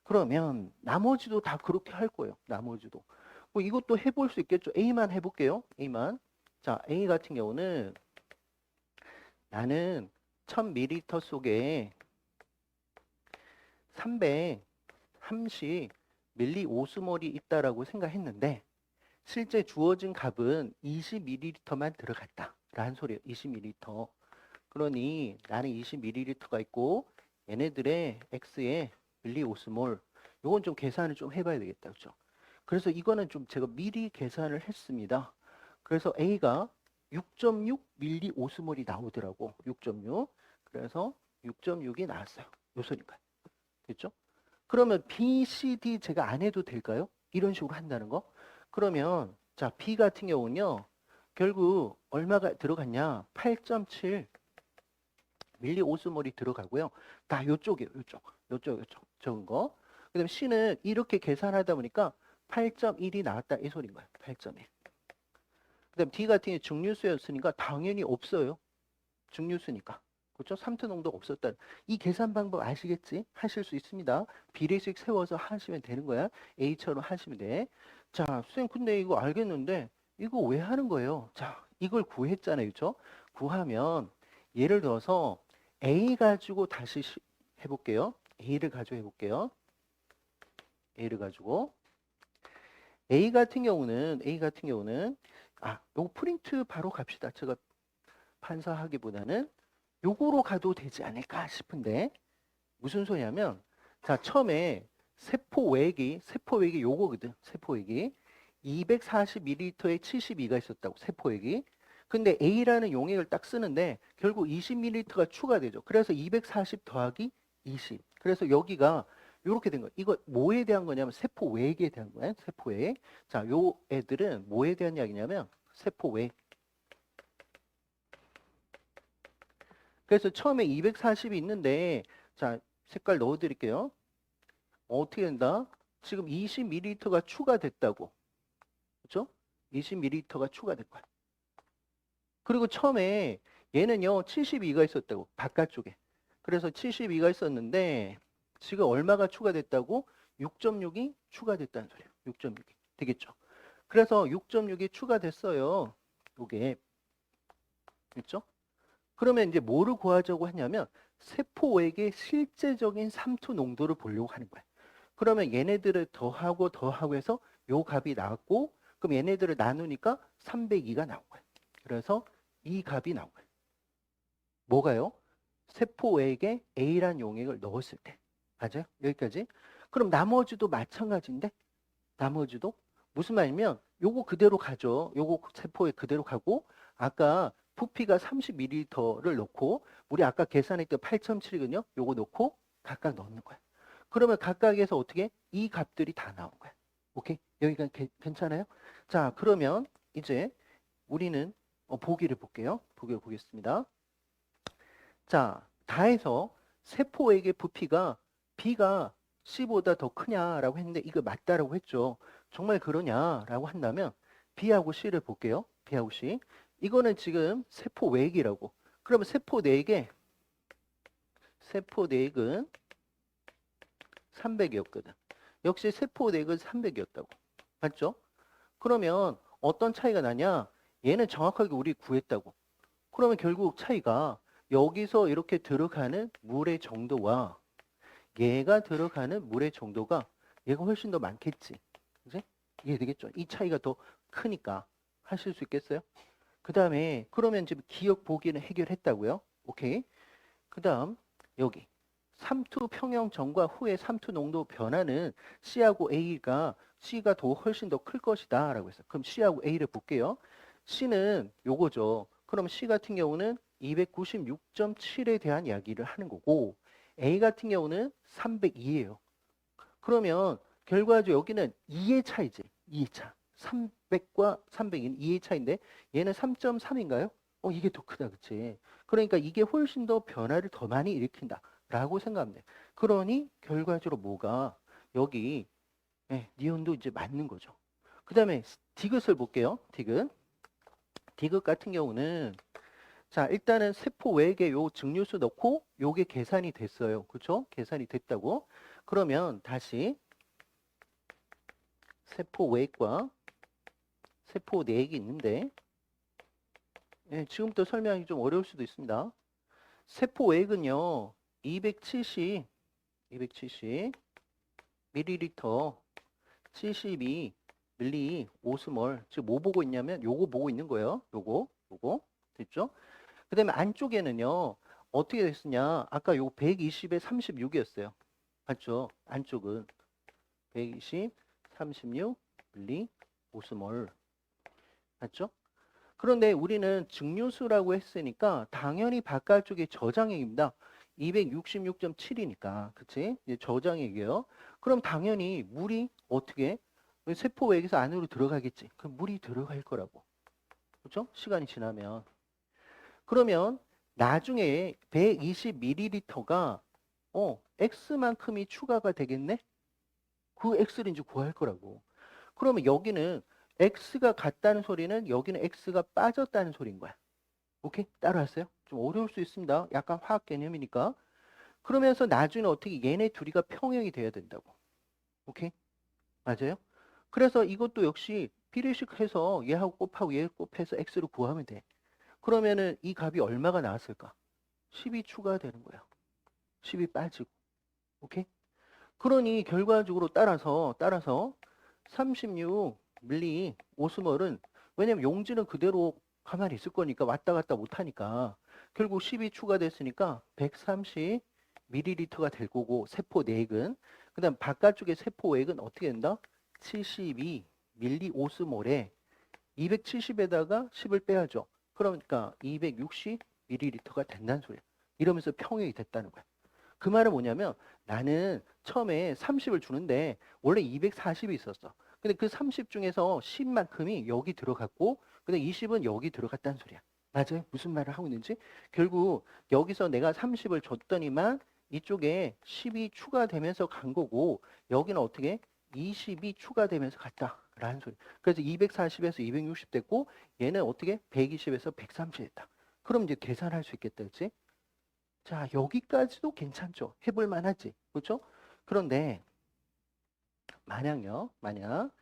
그러면 나머지도 다 그렇게 할 거예요. 나머지도. 뭐 이것도 해볼 수 있겠죠. A만 해볼게요. A만. 자, A 같은 경우는 나는 1000ml 속에 330 밀리오스몰이 있다라고 생각했는데 실제 주어진 값은 20ml만 들어갔다. 라는 소리예요. 20ml. 그러니 나는 20ml가 있고 얘네들의 X의 밀리오스몰 요건 좀 계산을 좀 해봐야 되겠다. 그렇죠? 그래서 이거는 좀 제가 미리 계산을 했습니다. 그래서 A가 6.6 밀리 오스몰이 나오더라고. 6.6. 그래서 6.6이 나왔어요. 요 소리가. 됐죠? 그러면 B, C, D 제가 안 해도 될까요? 이런 식으로 한다는 거. 그러면 자, B 같은 경우는요. 결국 얼마가 들어갔냐? 8.7 밀리 오스몰이 들어가고요. 다 요쪽이에요. 요쪽. 적은 거. 그다음에 C는 이렇게 계산하다 보니까 8.1이 나왔다. 이 소리인 거예요. 8.1. 그다음 D 같은 경우 증류수였으니까 당연히 없어요. 증류수니까. 그렇죠? 삼투 농도가 없었다. 이 계산 방법 아시겠지? 하실 수 있습니다. 비례식 세워서 하시면 되는 거야. A처럼 하시면 돼. 자, 선생님 근데 이거 알겠는데 이거 왜 하는 거예요? 자, 이걸 구했잖아요. 그렇죠? 구하면 예를 들어서 A 가지고 다시 해볼게요. A를 가지고 해볼게요. A를 가지고 A 같은 경우는 요거 프린트 바로 갑시다. 제가 판사하기보다는 요거로 가도 되지 않을까 싶은데 무슨 소리냐면 자, 처음에 세포 외액이 요거거든. 세포 외액이 240ml에 72가 있었다고. 세포 외액이. 근데 A라는 용액을 딱 쓰는데 결국 20ml가 추가되죠. 그래서 240 더하기 20. 그래서 여기가 요렇게 된 거예요. 이거 뭐에 대한 거냐면 세포 외액에 대한 거예요. 세포 외액. 자, 요 애들은 뭐에 대한 이야기냐면 세포 외액. 그래서 처음에 240이 있는데 자, 색깔 넣어 드릴게요. 어떻게 된다? 지금 20ml가 추가됐다고. 그렇죠? 20ml가 추가된 거야. 그리고 처음에 얘는요. 72가 있었다고. 바깥쪽에. 그래서 72가 있었는데 지금 얼마가 추가됐다고? 6.6이 추가됐다는 소리예요. 6.6이. 되겠죠? 그래서 6.6이 추가됐어요. 요게. 그렇죠? 그러면 이제 뭐를 구하자고 하냐면 세포액의 실제적인 삼투 농도를 보려고 하는 거야. 그러면 얘네들을 더하고 해서 요 값이 나왔고 그럼 얘네들을 나누니까 302가 나온 거야. 그래서 이 값이 나온 거야. 뭐가요? 세포액에 A란 용액을 넣었을 때. 맞아요? 여기까지. 그럼 나머지도 마찬가지인데 나머지도 무슨 말이면 요거 그대로 가죠. 요거 세포에 그대로 가고 아까 부피가 30ml를 넣고 우리 아까 계산했던 8.7이거든요. 요거 넣고 각각 넣는 거야. 그러면 각각에서 어떻게 이 값들이 다 나온 거야. 오케이? 여기가 괜찮아요? 자, 그러면 이제 우리는 보기를 볼게요. 보기를 보겠습니다. 자, 다 해서 세포액의 부피가 B가 C보다 더 크냐라고 했는데 이거 맞다라고 했죠. 정말 그러냐라고 한다면 B하고 C를 볼게요. B하고 C. 이거는 지금 세포 외액이라고. 그러면 세포 내액은 300이었거든. 역시 세포 내액은 300이었다고. 맞죠? 그러면 어떤 차이가 나냐? 얘는 정확하게 우리 구했다고. 그러면 결국 차이가 여기서 이렇게 들어가는 물의 정도와 얘가 들어가는 물의 정도가 얘가 훨씬 더 많겠지. 그지? 이해되겠죠? 이 차이가 더 크니까 하실 수 있겠어요? 그 다음에 그러면 지금 기억 보기는 해결했다고요? 오케이. 그 다음 여기 삼투 평형 전과 후의 삼투 농도 변화는 C하고 C가 더 훨씬 더 클 것이다 라고 했어요. 그럼 C하고 A를 볼게요. C는 요거죠. 그럼 C 같은 경우는 296.7에 대한 이야기를 하는 거고 A 같은 경우는 302예요. 그러면 결과적으로 여기는 2의 차이지. 2의 차. 300과 300인 2의 차인데 얘는 3.3인가요? 이게 더 크다. 그치? 그러니까 이게 훨씬 더 변화를 더 많이 일으킨다. 라고 생각하면 돼. 그러니 결과적으로 뭐가 여기 니온도 이제 맞는 거죠. 그 다음에 디귿을 볼게요. 디귿 같은 경우는 자, 일단은 세포 외액에 요 증류수 넣고 요게 계산이 됐어요. 그렇죠? 계산이 됐다고. 그러면 다시 세포 외액과 세포 내액이 있는데 지금부터 설명하기 좀 어려울 수도 있습니다. 세포 외액은요. 270 밀리리터 72 밀리 오스몰. 지금 뭐 보고 있냐면 요거 보고 있는 거예요. 요거 됐죠? 그 다음에 안쪽에는요. 어떻게 됐으냐. 아까 요 120에 36이었어요. 맞죠? 안쪽은 120, 36 밀리 오스몰. 맞죠? 그런데 우리는 증류수라고 했으니까 당연히 바깥쪽에 저장액입니다. 266.7이니까. 그치? 이제 저장액이에요. 그럼 당연히 물이 어떻게 세포 외에서 안으로 들어가겠지. 그럼 물이 들어갈 거라고. 그렇죠? 시간이 지나면. 그러면 나중에 120ml가 X만큼이 추가가 되겠네? 그 X를 이제 구할 거라고. 그러면 여기는 X가 같다는 소리는 여기는 X가 빠졌다는 소리인 거야. 오케이? 따라하세요? 좀 어려울 수 있습니다. 약간 화학 개념이니까. 그러면서 나중에 어떻게 얘네 둘이가 평형이 돼야 된다고. 오케이? 맞아요? 그래서 이것도 역시 비례식 해서 얘하고 곱하고 얘 곱해서 X를 구하면 돼. 그러면은 이 값이 얼마가 나왔을까? 10이 추가되는 거야. 10이 빠지고. 오케이? 그러니 결과적으로 따라서 36 밀리 오스몰은 왜냐면 용지는 그대로 가만히 있을 거니까 왔다 갔다 못 하니까 결국 10이 추가됐으니까 130 밀리리터가 될 거고 세포 내액은 그다음 바깥쪽에 세포 액은 어떻게 된다? 72 밀리 오스몰에 270에다가 10을 빼야죠. 그러니까 260 밀리리터가 된다는 소리야. 이러면서 평형이 됐다는 거야. 그 말은 뭐냐면 나는 처음에 30을 주는데 원래 240이 있었어. 근데 그 30 중에서 10만큼이 여기 들어갔고 근데 20은 여기 들어갔다는 소리야. 맞아요? 무슨 말을 하고 있는지? 결국 여기서 내가 30을 줬더니만 이쪽에 10이 추가되면서 간 거고 여기는 어떻게 20이 추가되면서 갔다라는 소리. 그래서 240에서 260 됐고 얘는 어떻게 120에서 130 됐다. 그럼 이제 계산할 수 있겠다, 그렇지? 자, 여기까지도 괜찮죠. 해볼 만하지. 그렇죠? 그런데 만약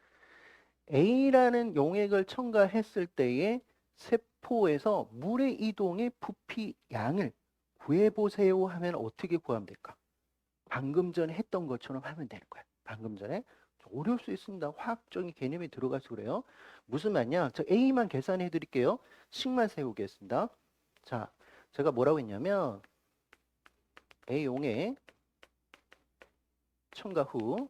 A라는 용액을 첨가했을 때에 세포에서 물의 이동의 부피 양을 구해보세요 하면 어떻게 구하면 될까? 방금 전에 했던 것처럼 하면 되는 거야. 방금 전에. 어려울 수 있습니다. 화학적인 개념이 들어가서 그래요. 무슨 말이냐? 저 A만 계산해 드릴게요. 식만 세우겠습니다. 자, 제가 뭐라고 했냐면 A용액 첨가 후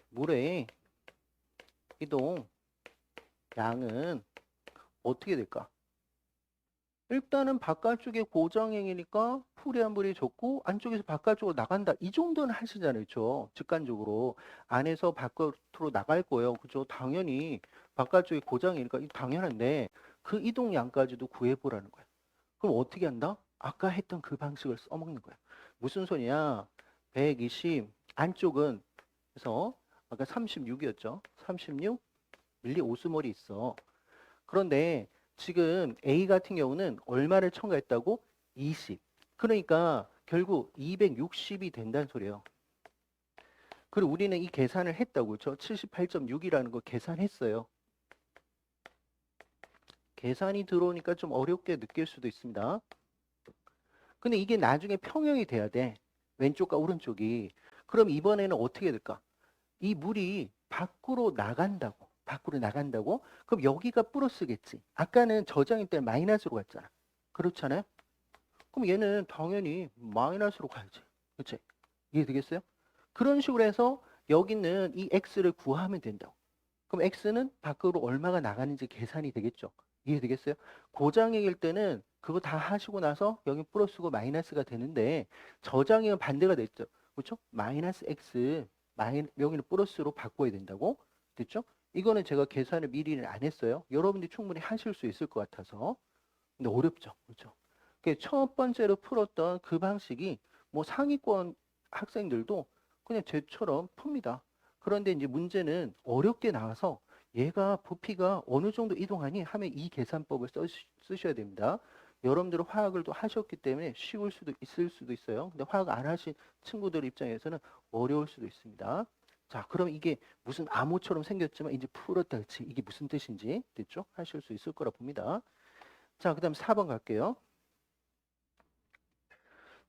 물의 이동 양은 어떻게 될까? 일단은 바깥쪽에 고정행이니까 풀이한 물이 적고 안쪽에서 바깥쪽으로 나간다. 이 정도는 하시잖아요. 그렇죠? 직관적으로. 안에서 바깥으로 나갈 거예요. 그죠? 당연히 바깥쪽에 고정이니까 당연한데 그 이동량까지도 구해보라는 거야. 그럼 어떻게 한다? 아까 했던 그 방식을 써먹는 거야. 무슨 소리냐? 120 안쪽은 그래서 아까 36이었죠. 36 밀리 오스몰이 있어. 그런데 지금 A 같은 경우는 얼마를 첨가했다고? 20. 그러니까 결국 260이 된다는 소리예요. 그리고 우리는 이 계산을 했다고. 그렇죠? 78.6이라는 거 계산했어요. 계산이 들어오니까 좀 어렵게 느낄 수도 있습니다. 근데 이게 나중에 평형이 돼야 돼. 왼쪽과 오른쪽이. 그럼 이번에는 어떻게 될까? 이 물이 밖으로 나간다고. 밖으로 나간다고? 그럼 여기가 플러스겠지. 아까는 저장일 때 마이너스로 갔잖아. 그렇잖아요? 그럼 얘는 당연히 마이너스로 가야지. 그치? 이해되겠어요? 그런 식으로 해서 여기는 이 x를 구하면 된다고. 그럼 x는 밖으로 얼마가 나가는지 계산이 되겠죠. 이해되겠어요? 고장액일 때는 그거 다 하시고 나서 여기 플러스고 마이너스가 되는데 저장액은 반대가 됐죠. 그렇죠? 마이너스 x 여기는 플러스로 바꿔야 된다고. 됐죠? 이거는 제가 계산을 미리는 안 했어요. 여러분들이 충분히 하실 수 있을 것 같아서. 근데 어렵죠. 그렇죠? 첫 번째로 풀었던 그 방식이 뭐 상위권 학생들도 그냥 쟤처럼 풉니다. 그런데 이제 문제는 어렵게 나와서 얘가 부피가 어느 정도 이동하니 하면 이 계산법을 쓰셔야 됩니다. 여러분들은 화학을 또 하셨기 때문에 쉬울 수도 있을 수도 있어요. 근데 화학 안 하신 친구들 입장에서는 어려울 수도 있습니다. 자, 그럼 이게 무슨 암호처럼 생겼지만 이제 풀었다, 그치? 이게 무슨 뜻인지 됐죠? 하실 수 있을 거라 봅니다. 자, 그 다음 4번 갈게요.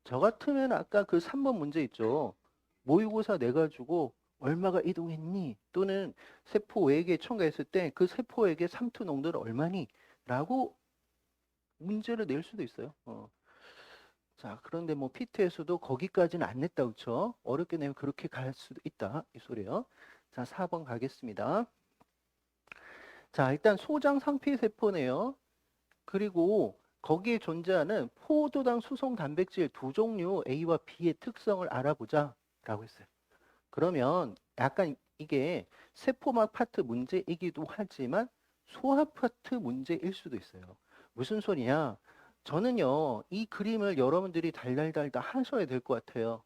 저 같으면 아까 그 3번 문제 있죠. 모의고사 내가지고 얼마가 이동했니? 또는 세포 외액에 첨가했을 때 그 세포액의 삼투 농도는 얼마니? 라고 문제를 낼 수도 있어요. 자, 그런데 뭐 피트에서도 거기까지는 안 냈다, 그쵸? 어렵게 내면 그렇게 갈 수도 있다. 이 소리요. 자, 4번 가겠습니다. 자, 일단 소장 상피 세포네요. 그리고 거기에 존재하는 포도당 수성 단백질 두 종류 A와 B의 특성을 알아보자 라고 했어요. 그러면 약간 이게 세포막 파트 문제이기도 하지만 소화 파트 문제일 수도 있어요. 무슨 소리냐? 저는요, 이 그림을 여러분들이 달달달 다 하셔야 될 것 같아요.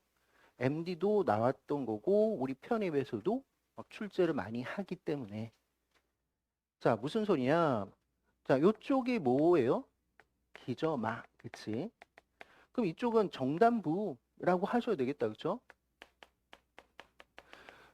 MD도 나왔던 거고, 우리 편입에서도 막 출제를 많이 하기 때문에. 자, 무슨 소리냐? 자, 요쪽이 뭐예요? 기저막, 그치? 그럼 이쪽은 정단부라고 하셔야 되겠다, 그쵸?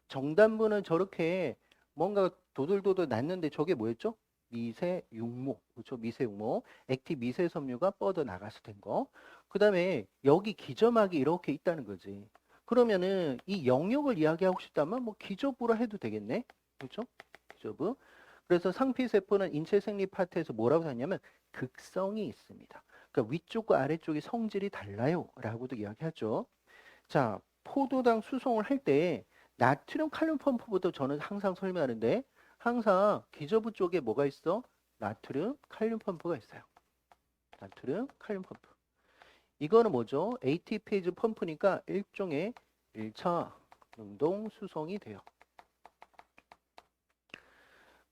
정단부는 저렇게 뭔가 도돌도돌 났는데 저게 뭐였죠? 미세육모, 그렇죠? 미세육모, 액티 미세섬유가 뻗어 나가서 된 거. 그 다음에 여기 기저막이 이렇게 있다는 거지. 그러면은 이 영역을 이야기하고 싶다면 뭐 기저부라 해도 되겠네, 그렇죠? 기저부. 그래서 상피세포는 인체 생리 파트에서 뭐라고 하냐면 극성이 있습니다. 그러니까 위쪽과 아래쪽이 성질이 달라요, 라고도 이야기하죠. 자, 포도당 수송을 할 때 나트륨 칼륨 펌프부터 저는 항상 설명하는데 항상 기저부 쪽에 뭐가 있어? 나트륨 칼륨 펌프가 있어요. 나트륨 칼륨 펌프. 이거는 뭐죠? ATPase 펌프니까 일종의 1차 능동 수송이 돼요.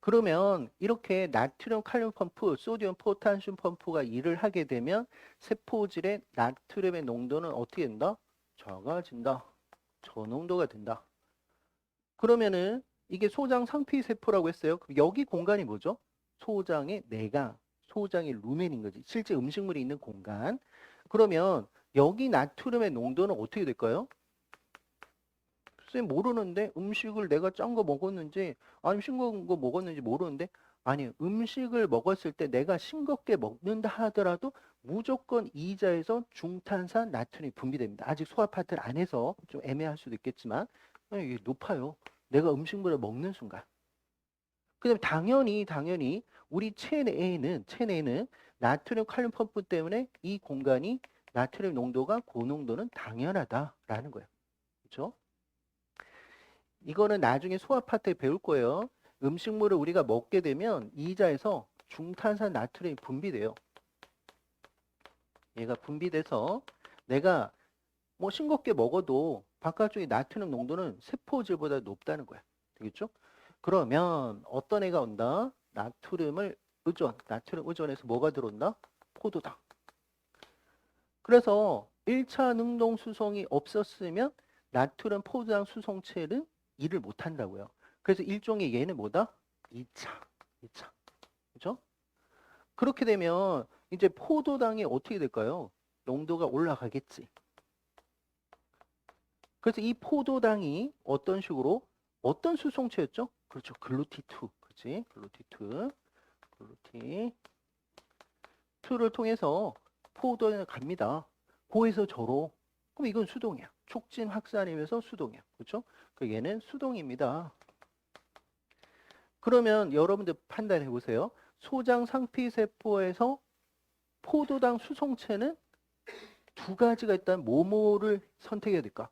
그러면 이렇게 나트륨 칼륨 펌프, 소디움 포타슘 펌프가 일을 하게 되면 세포질의 나트륨의 농도는 어떻게 된다? 작아진다. 저농도가 된다. 그러면은 이게 소장 상피 세포라고 했어요. 그럼 여기 공간이 뭐죠? 소장의 내강, 소장의 루멘인 거지. 실제 음식물이 있는 공간. 그러면 여기 나트륨의 농도는 어떻게 될까요? 글쎄 모르는데 음식을 내가 짠 거 먹었는지 아니면 싱거운 거 먹었는지 모르는데 아니 음식을 먹었을 때 내가 싱겁게 먹는다 하더라도 무조건 이자에서 중탄산 나트륨이 분비됩니다. 아직 소화 파트를 안 해서 좀 애매할 수도 있겠지만 이게 높아요. 내가 음식물을 먹는 순간. 그다음에 당연히 우리 체내에는 나트륨 칼륨 펌프 때문에 이 공간이 나트륨 농도가 고농도는 당연하다라는 거예요. 그렇죠? 이거는 나중에 소화 파트에 배울 거예요. 음식물을 우리가 먹게 되면 이자에서 중탄산 나트륨이 분비돼요. 얘가 분비돼서 내가 뭐 싱겁게 먹어도 바깥쪽에 나트륨 농도는 세포질보다 높다는 거야. 되겠죠? 그러면 어떤 애가 온다? 나트륨 의존해서 뭐가 들어온다? 포도당. 그래서 1차 능동 수송이 없었으면 나트륨 포도당 수송체는 일을 못 한다고요. 그래서 일종의 얘는 뭐다? 2차. 그죠? 그렇게 되면 이제 포도당이 어떻게 될까요? 농도가 올라가겠지. 그래서 이 포도당이 어떤 식으로 어떤 수송체였죠? 그렇죠. 글루티2. 그렇지? 글루티2를 통해서 포도에 갑니다. 고에서 저로. 그럼 이건 수동이야. 촉진 확산이면서 수동이야. 그렇죠? 그 얘는 수동입니다. 그러면 여러분들 판단해 보세요. 소장 상피 세포에서 포도당 수송체는 두 가지가 있다면 뭐뭐를 선택해야 될까?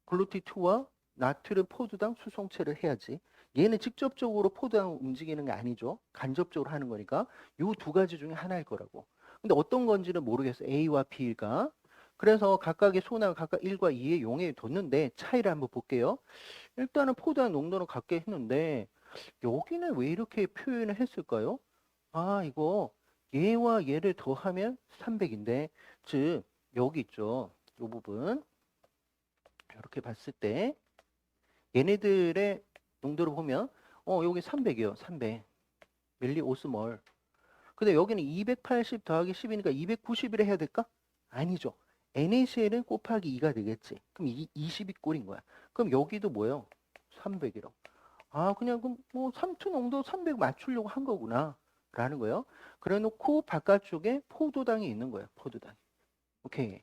글루티2와 나트륨 포도당 수송체를 해야지. 얘는 직접적으로 포도당 움직이는 게 아니죠. 간접적으로 하는 거니까 이 두 가지 중에 하나일 거라고. 근데 어떤 건지는 모르겠어요. A와 B가. 그래서 각각의 소나 각각 1과 2의 용액에 뒀는데 차이를 한번 볼게요. 일단은 포도당 농도는 같게 했는데 여기는 왜 이렇게 표현을 했을까요? 아, 이거 얘와 얘를 더하면 300인데 즉 여기 있죠. 이 부분 이렇게 봤을 때 얘네들의 농도를 보면 여기 300이에요. 300 밀리오스몰. 근데 여기는 280 더하기 10이니까 290이라 해야 될까? 아니죠. NaCl은 곱하기 2가 되겠지. 그럼 20이 꼴인 거야. 그럼 여기도 뭐예요? 300이라고. 아, 그냥 그럼 뭐 삼투 농도 300 맞추려고 한 거구나. 라는 거예요. 그래 놓고 바깥쪽에 포도당이 있는 거예요. 포도당. 오케이.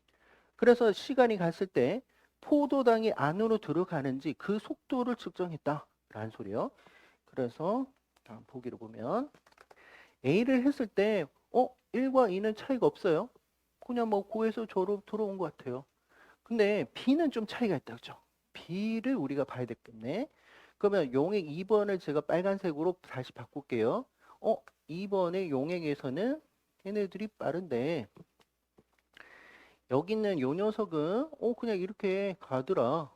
그래서 시간이 갔을 때 포도당이 안으로 들어가는지 그 속도를 측정했다라는 소리예요. 그래서 다음 보기를 보면 A를 했을 때 1과 2는 차이가 없어요. 그냥 뭐 고에서 저로 들어온 것 같아요. 근데 B는 좀 차이가 있다. 그죠? B를 우리가 봐야 되겠네. 그러면 용액 2번을 제가 빨간색으로 다시 바꿀게요. 이번에 용액에서는 얘네들이 빠른데 여기 있는 요 녀석은 그냥 이렇게 가더라.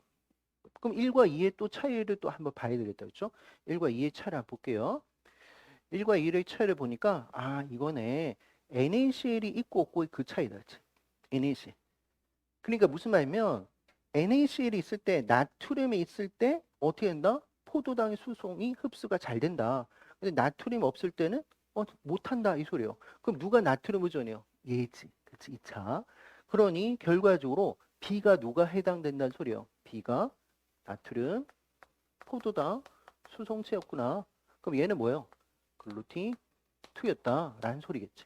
그럼 1과 2의 또 차이를 또 한번 봐야 되겠다. 그렇죠? 1과 2의 차이를 한번 볼게요. 1과 2의 차이를 보니까 이거네. NaCl이 있고 없고의 그 차이다. 그치? NaCl. 그러니까 무슨 말이면 NaCl이 있을 때 나트륨이 있을 때 어떻게 된다? 포도당의 수송이 흡수가 잘 된다. 근데 나트륨 없을 때는 못한다 이 소리예요. 그럼 누가 나트륨 의존이에요? 얘지. 그치? 2차. 그러니 결과적으로 B가 누가 해당된다는 소리예요. B가 나트륨, 포도당, 수송체였구나. 그럼 얘는 뭐예요? 글루틴 2였다 라는 소리겠지.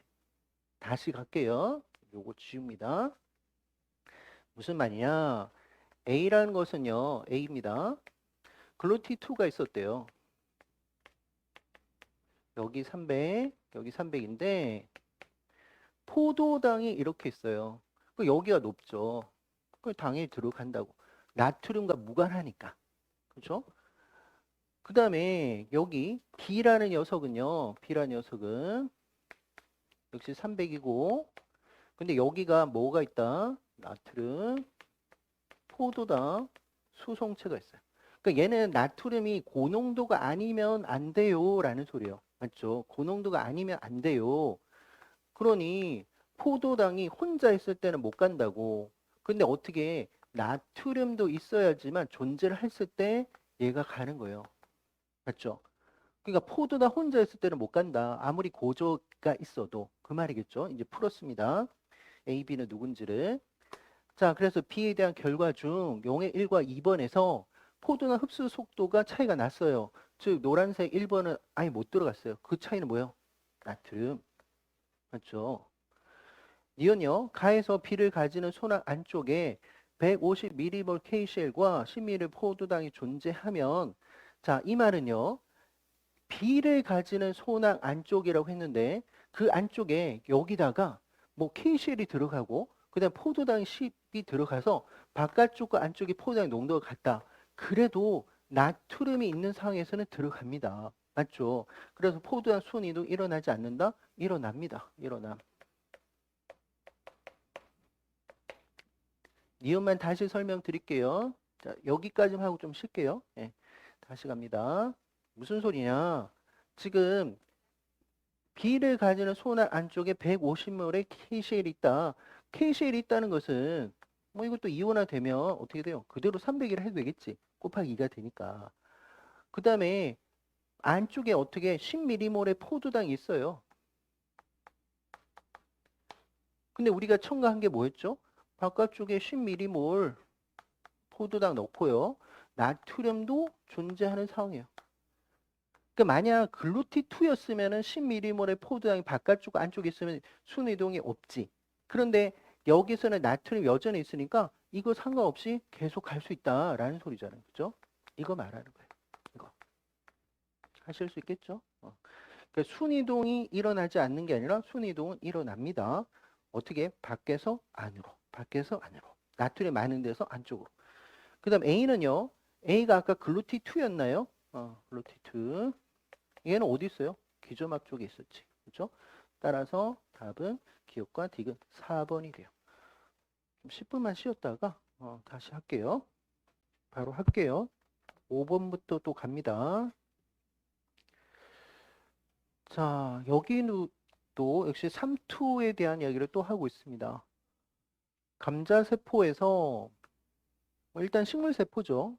다시 갈게요. 요거 지웁니다. 무슨 말이냐? A라는 것은요. A입니다. 글루틴 2가 있었대요. 여기 300, 여기 300인데 포도당이 이렇게 있어요. 여기가 높죠. 당연히 들어간다고. 나트륨과 무관하니까. 그렇죠? 그 다음에 여기 B라는 녀석은요. B라는 녀석은 역시 300이고 근데 여기가 뭐가 있다? 나트륨, 포도당, 수송체가 있어요. 그러니까 얘는 나트륨이 고농도가 아니면 안 돼요 라는 소리예요. 맞죠? 고농도가 아니면 안 돼요. 그러니 포도당이 혼자 있을 때는 못 간다고. 근데 어떻게 나트륨도 있어야지만 존재를 했을 때 얘가 가는 거예요. 맞죠? 그러니까 포도당 혼자 있을 때는 못 간다. 아무리 고조가 있어도 그 말이겠죠. 이제 풀었습니다. A, B는 누군지를. 자, 그래서 B에 대한 결과 중 용의 1과 2번에서 포도당 흡수 속도가 차이가 났어요. 즉 노란색 1번은 아예 못 들어갔어요. 그 차이는 뭐예요? 나트륨. 맞죠? 니은요. 가에서 B를 가지는 소낙 안쪽에 150mmol KCl과 10ml 포도당이 존재하면 자, 이 말은요. B를 가지는 소낙 안쪽이라고 했는데 그 안쪽에 여기다가 뭐 KCl이 들어가고 그다음 포도당 10이 들어가서 바깥쪽과 안쪽이 포도당 농도가 같다. 그래도 나트륨이 있는 상황에서는 들어갑니다. 맞죠? 그래서 포도당 순위도 일어나지 않는다? 일어납니다. 일어남. 니은만 다시 설명드릴게요. 자, 여기까지만 하고 좀 쉴게요. 예, 다시 갑니다. 무슨 소리냐? 지금 B를 가지는 소낙 안쪽에 150몰의 KCl이 있다. KCl이 있다는 것은 뭐 이것도 이온화되면 어떻게 돼요? 그대로 300이라 해도 되겠지. 곱하기 2가 되니까. 그 다음에 안쪽에 어떻게 10mm몰의 포도당이 있어요. 근데 우리가 첨가한 게 뭐였죠? 바깥쪽에 10mm몰 포도당 넣고요. 나트륨도 존재하는 상황이에요. 그러니까 만약 글루티2였으면 10mm몰의 포도당이 바깥쪽 안쪽에 있으면 순이동이 없지. 그런데 여기서는 나트륨 여전히 있으니까 이거 상관없이 계속 갈 수 있다라는 소리잖아요. 그죠? 이거 말하는 거예요. 이거. 하실 수 있겠죠? 그러니까 순이동이 일어나지 않는 게 아니라 순이동은 일어납니다. 어떻게? 밖에서 안으로. 밖에서 안으로. 나트륨이 많은 데서 안쪽으로. 그 다음 A는요. A가 아까 글루티2였나요? 글루티2. 얘는 어디 있어요? 기저막 쪽에 있었지. 그렇죠? 따라서 답은 기억과 디귿 4번이 돼요. 좀 10분만 쉬었다가 다시 할게요. 바로 할게요. 5번부터 또 갑니다. 자, 여기는 또 역시 3투에 대한 이야기를 또 하고 있습니다. 감자세포에서 일단 식물세포죠.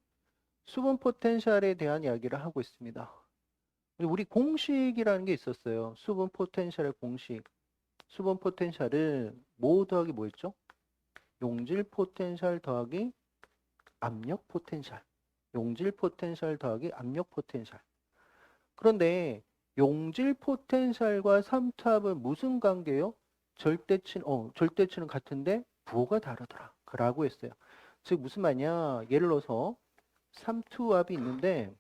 수분 포텐셜에 대한 이야기를 하고 있습니다. 우리 공식이라는 게 있었어요. 수분 포텐셜의 공식. 수분 포텐셜은 뭐 더하기 뭐였죠? 용질 포텐셜 더하기 압력 포텐셜. 용질 포텐셜 더하기 압력 포텐셜. 그런데 용질 포텐셜과 삼투압은 무슨 관계예요? 절대치는 같은데 부호가 다르더라. 라고 했어요. 즉 무슨 말이냐? 예를 들어서 삼투압이 있는데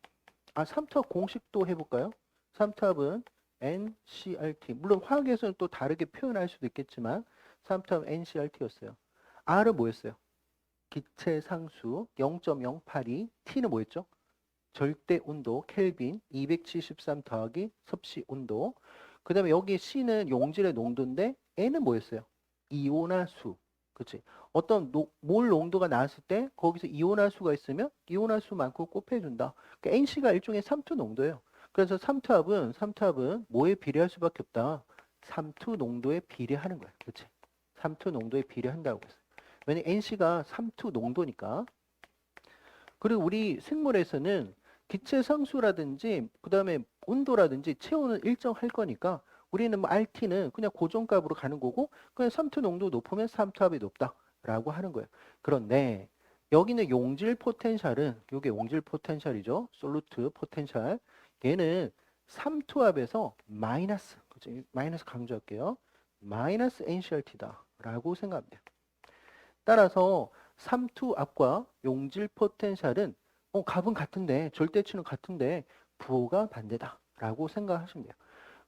삼투압 공식도 해볼까요? 삼투압은 NCRT. 물론 화학에서는 또 다르게 표현할 수도 있겠지만 삼투압 NCRT였어요. R은 뭐였어요? 기체 상수 0.082. T는 뭐였죠? 절대 온도 켈빈 273 더하기 섭씨 온도. 그 다음에 여기 C는 용질의 농도인데 N은 뭐였어요? 이온화수. 그치? 어떤 몰 농도가 나왔을 때 거기서 이온화수가 있으면 이온화수만큼 곱해준다. 그러니까 NC가 일종의 삼투 농도예요. 그래서 삼투압은 뭐에 비례할 수밖에 없다? 삼투 농도에 비례하는 거야. 그치? 삼투 농도에 비례한다고 했어요. 왜냐면 NC가 삼투 농도니까. 그리고 우리 생물에서는 기체 상수라든지 그 다음에 온도라든지 체온은 일정할 거니까 우리는 뭐 RT는 그냥 고정값으로 가는 거고 그냥 삼투 농도 높으면 삼투압이 높다라고 하는 거예요. 그런데 여기는 용질 포텐셜은 이게 용질 포텐셜이죠. 솔루트 포텐셜. 얘는 삼투압에서 마이너스, 그죠? 마이너스 강조할게요. 마이너스 NCRT다라고 생각하면 돼요. 따라서 삼투압과 용질 포텐셜은 값은 같은데 절대치는 같은데 부호가 반대다라고 생각하시면 돼요.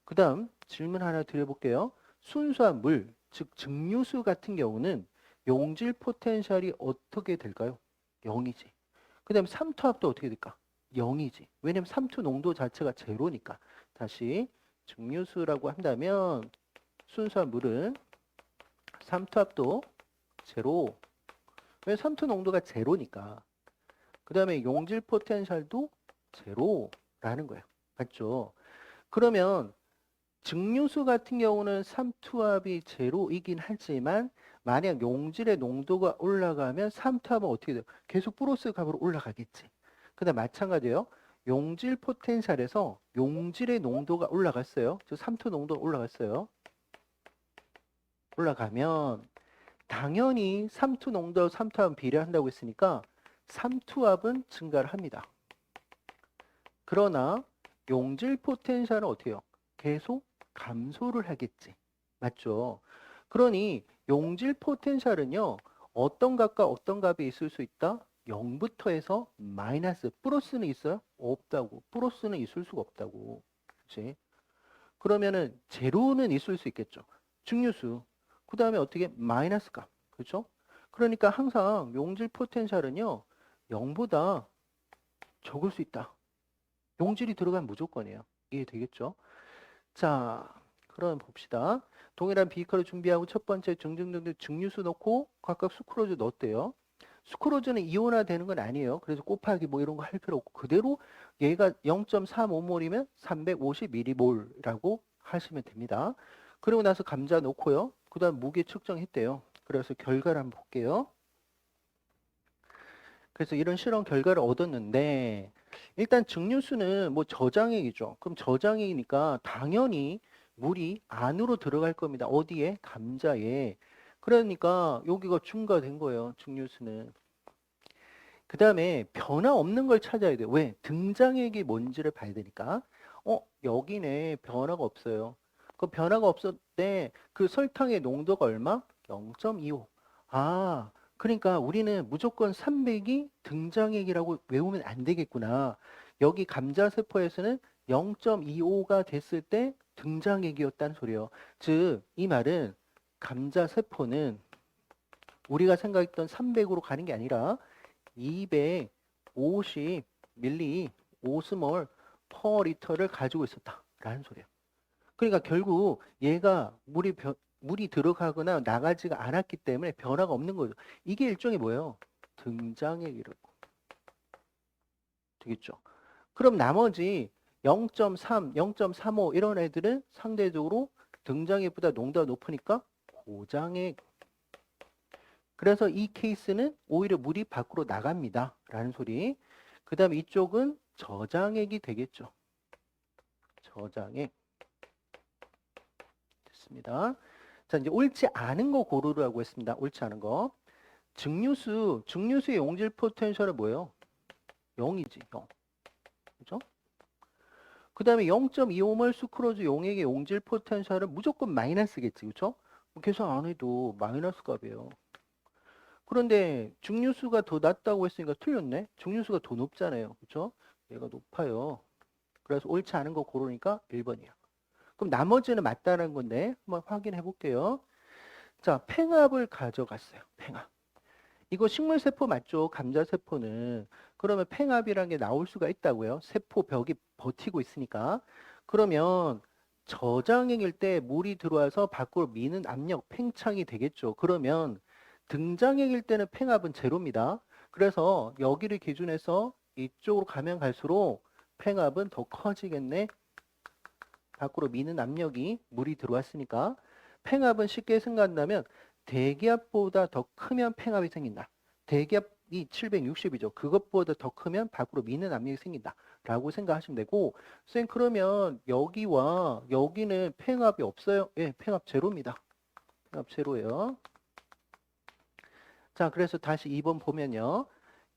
그 다음 질문 하나 드려볼게요. 순수한 물, 즉 증류수 같은 경우는 용질 포텐셜이 어떻게 될까요? 0이지. 그 다음에 삼투압도 어떻게 될까? 0이지. 왜냐면 삼투 농도 자체가 제로니까. 다시 증류수라고 한다면 순수한 물은 삼투압도 제로. 왜 삼투 농도가 제로니까. 그 다음에 용질 포텐셜도 제로라는 거예요. 맞죠? 그러면 증류수 같은 경우는 삼투압이 제로이긴 하지만 만약 용질의 농도가 올라가면 삼투압은 어떻게 돼요? 계속 플러스 값으로 올라가겠지. 그 다음 마찬가지예요. 용질 포텐셜에서 용질의 농도가 올라갔어요. 즉 삼투 농도가 올라갔어요. 올라가면 당연히 삼투 농도, 삼투압은 비례한다고 했으니까 삼투압은 증가를 합니다. 그러나 용질 포텐셜은 어떻게 해요? 계속 감소를 하겠지. 맞죠? 그러니 용질 포텐셜은요. 어떤 값과 어떤 값이 있을 수 있다? 0부터 해서 마이너스. 플러스는 있어요? 없다고. 플러스는 있을 수가 없다고. 그치? 그러면은 제로는 있을 수 있겠죠. 증류수. 그 다음에 어떻게? 마이너스 값. 그렇죠? 그러니까 항상 용질 포텐셜은요. 0보다 적을 수 있다. 용질이 들어가면 무조건이에요. 이해되겠죠? 자, 그럼 봅시다. 동일한 비커를 준비하고 첫 번째 등등등등 증류수 넣고 각각 수크로즈 넣었대요. 수크로즈는 이온화 되는 건 아니에요. 그래서 곱하기 뭐 이런 거 할 필요 없고 그대로 얘가 0.35몰이면 350ml라고 하시면 됩니다. 그리고 나서 감자 넣고요. 그 다음 무게 측정했대요. 그래서 결과를 한번 볼게요. 그래서 이런 실험 결과를 얻었는데 일단 증류수는 뭐 저장액이죠. 그럼 저장액이니까 당연히 물이 안으로 들어갈 겁니다. 어디에? 감자에. 그러니까 여기가 중과된 거예요. 증류수는. 그 다음에 변화 없는 걸 찾아야 돼요. 왜? 등장액이 뭔지를 봐야 되니까. 여기네 변화가 없어요. 그 변화가 없을 때 그 설탕의 농도가 얼마? 0.25. 아, 그러니까 우리는 무조건 300이 등장액이라고 외우면 안 되겠구나. 여기 감자세포에서는 0.25가 됐을 때 등장액이었다는 소리예요. 즉, 이 말은 감자세포는 우리가 생각했던 300으로 가는 게 아니라 250 밀리 오스몰 퍼 리터를 가지고 있었다라는 소리예요. 그러니까 결국 얘가 물이 들어가거나 나가지가 않았기 때문에 변화가 없는 거죠. 이게 일종의 뭐예요? 등장액이라고. 되겠죠? 그럼 나머지 0.3, 0.35 이런 애들은 상대적으로 등장액보다 농도가 높으니까 고장액. 그래서 이 케이스는 오히려 물이 밖으로 나갑니다. 라는 소리. 그 다음에 이쪽은 저장액이 되겠죠. 저장액. 됐습니다. 자, 이제 옳지 않은 거 고르라고 했습니다. 옳지 않은 거. 증류수의 용질 포텐셜은 뭐예요? 0이지, 0. 그죠? 그 다음에 0.25몰 수크로즈 용액의 용질 포텐셜은 무조건 마이너스겠지. 그죠? 계산 안 해도 마이너스 값이에요. 그런데 증류수가 더 낮다고 했으니까 틀렸네. 증류수가 더 높잖아요. 그렇죠? 얘가 높아요. 그래서 옳지 않은 거 고르니까 1번이야. 그럼 나머지는 맞다는 건데 한번 확인해 볼게요. 자, 팽합을 가져갔어요. 팽합. 이거 식물세포 맞죠? 감자세포는. 그러면 팽압이라는 게 나올 수가 있다고요. 세포벽이 버티고 있으니까. 그러면 저장액일 때 물이 들어와서 밖으로 미는 압력, 팽창이 되겠죠. 그러면 등장액일 때는 팽압은 제로입니다. 그래서 여기를 기준해서 이쪽으로 가면 갈수록 팽압은 더 커지겠네. 밖으로 미는 압력이 물이 들어왔으니까. 팽압은 쉽게 생각한다면 대기압보다 더 크면 팽압이 생긴다. 대기압이 760이죠. 그것보다 더 크면 밖으로 미는 압력이 생긴다. 라고 생각하시면 되고, 쌤 그러면 여기와 여기는 팽압이 없어요? 예, 팽압 제로입니다. 팽압 제로예요. 자, 그래서 다시 2번 보면요.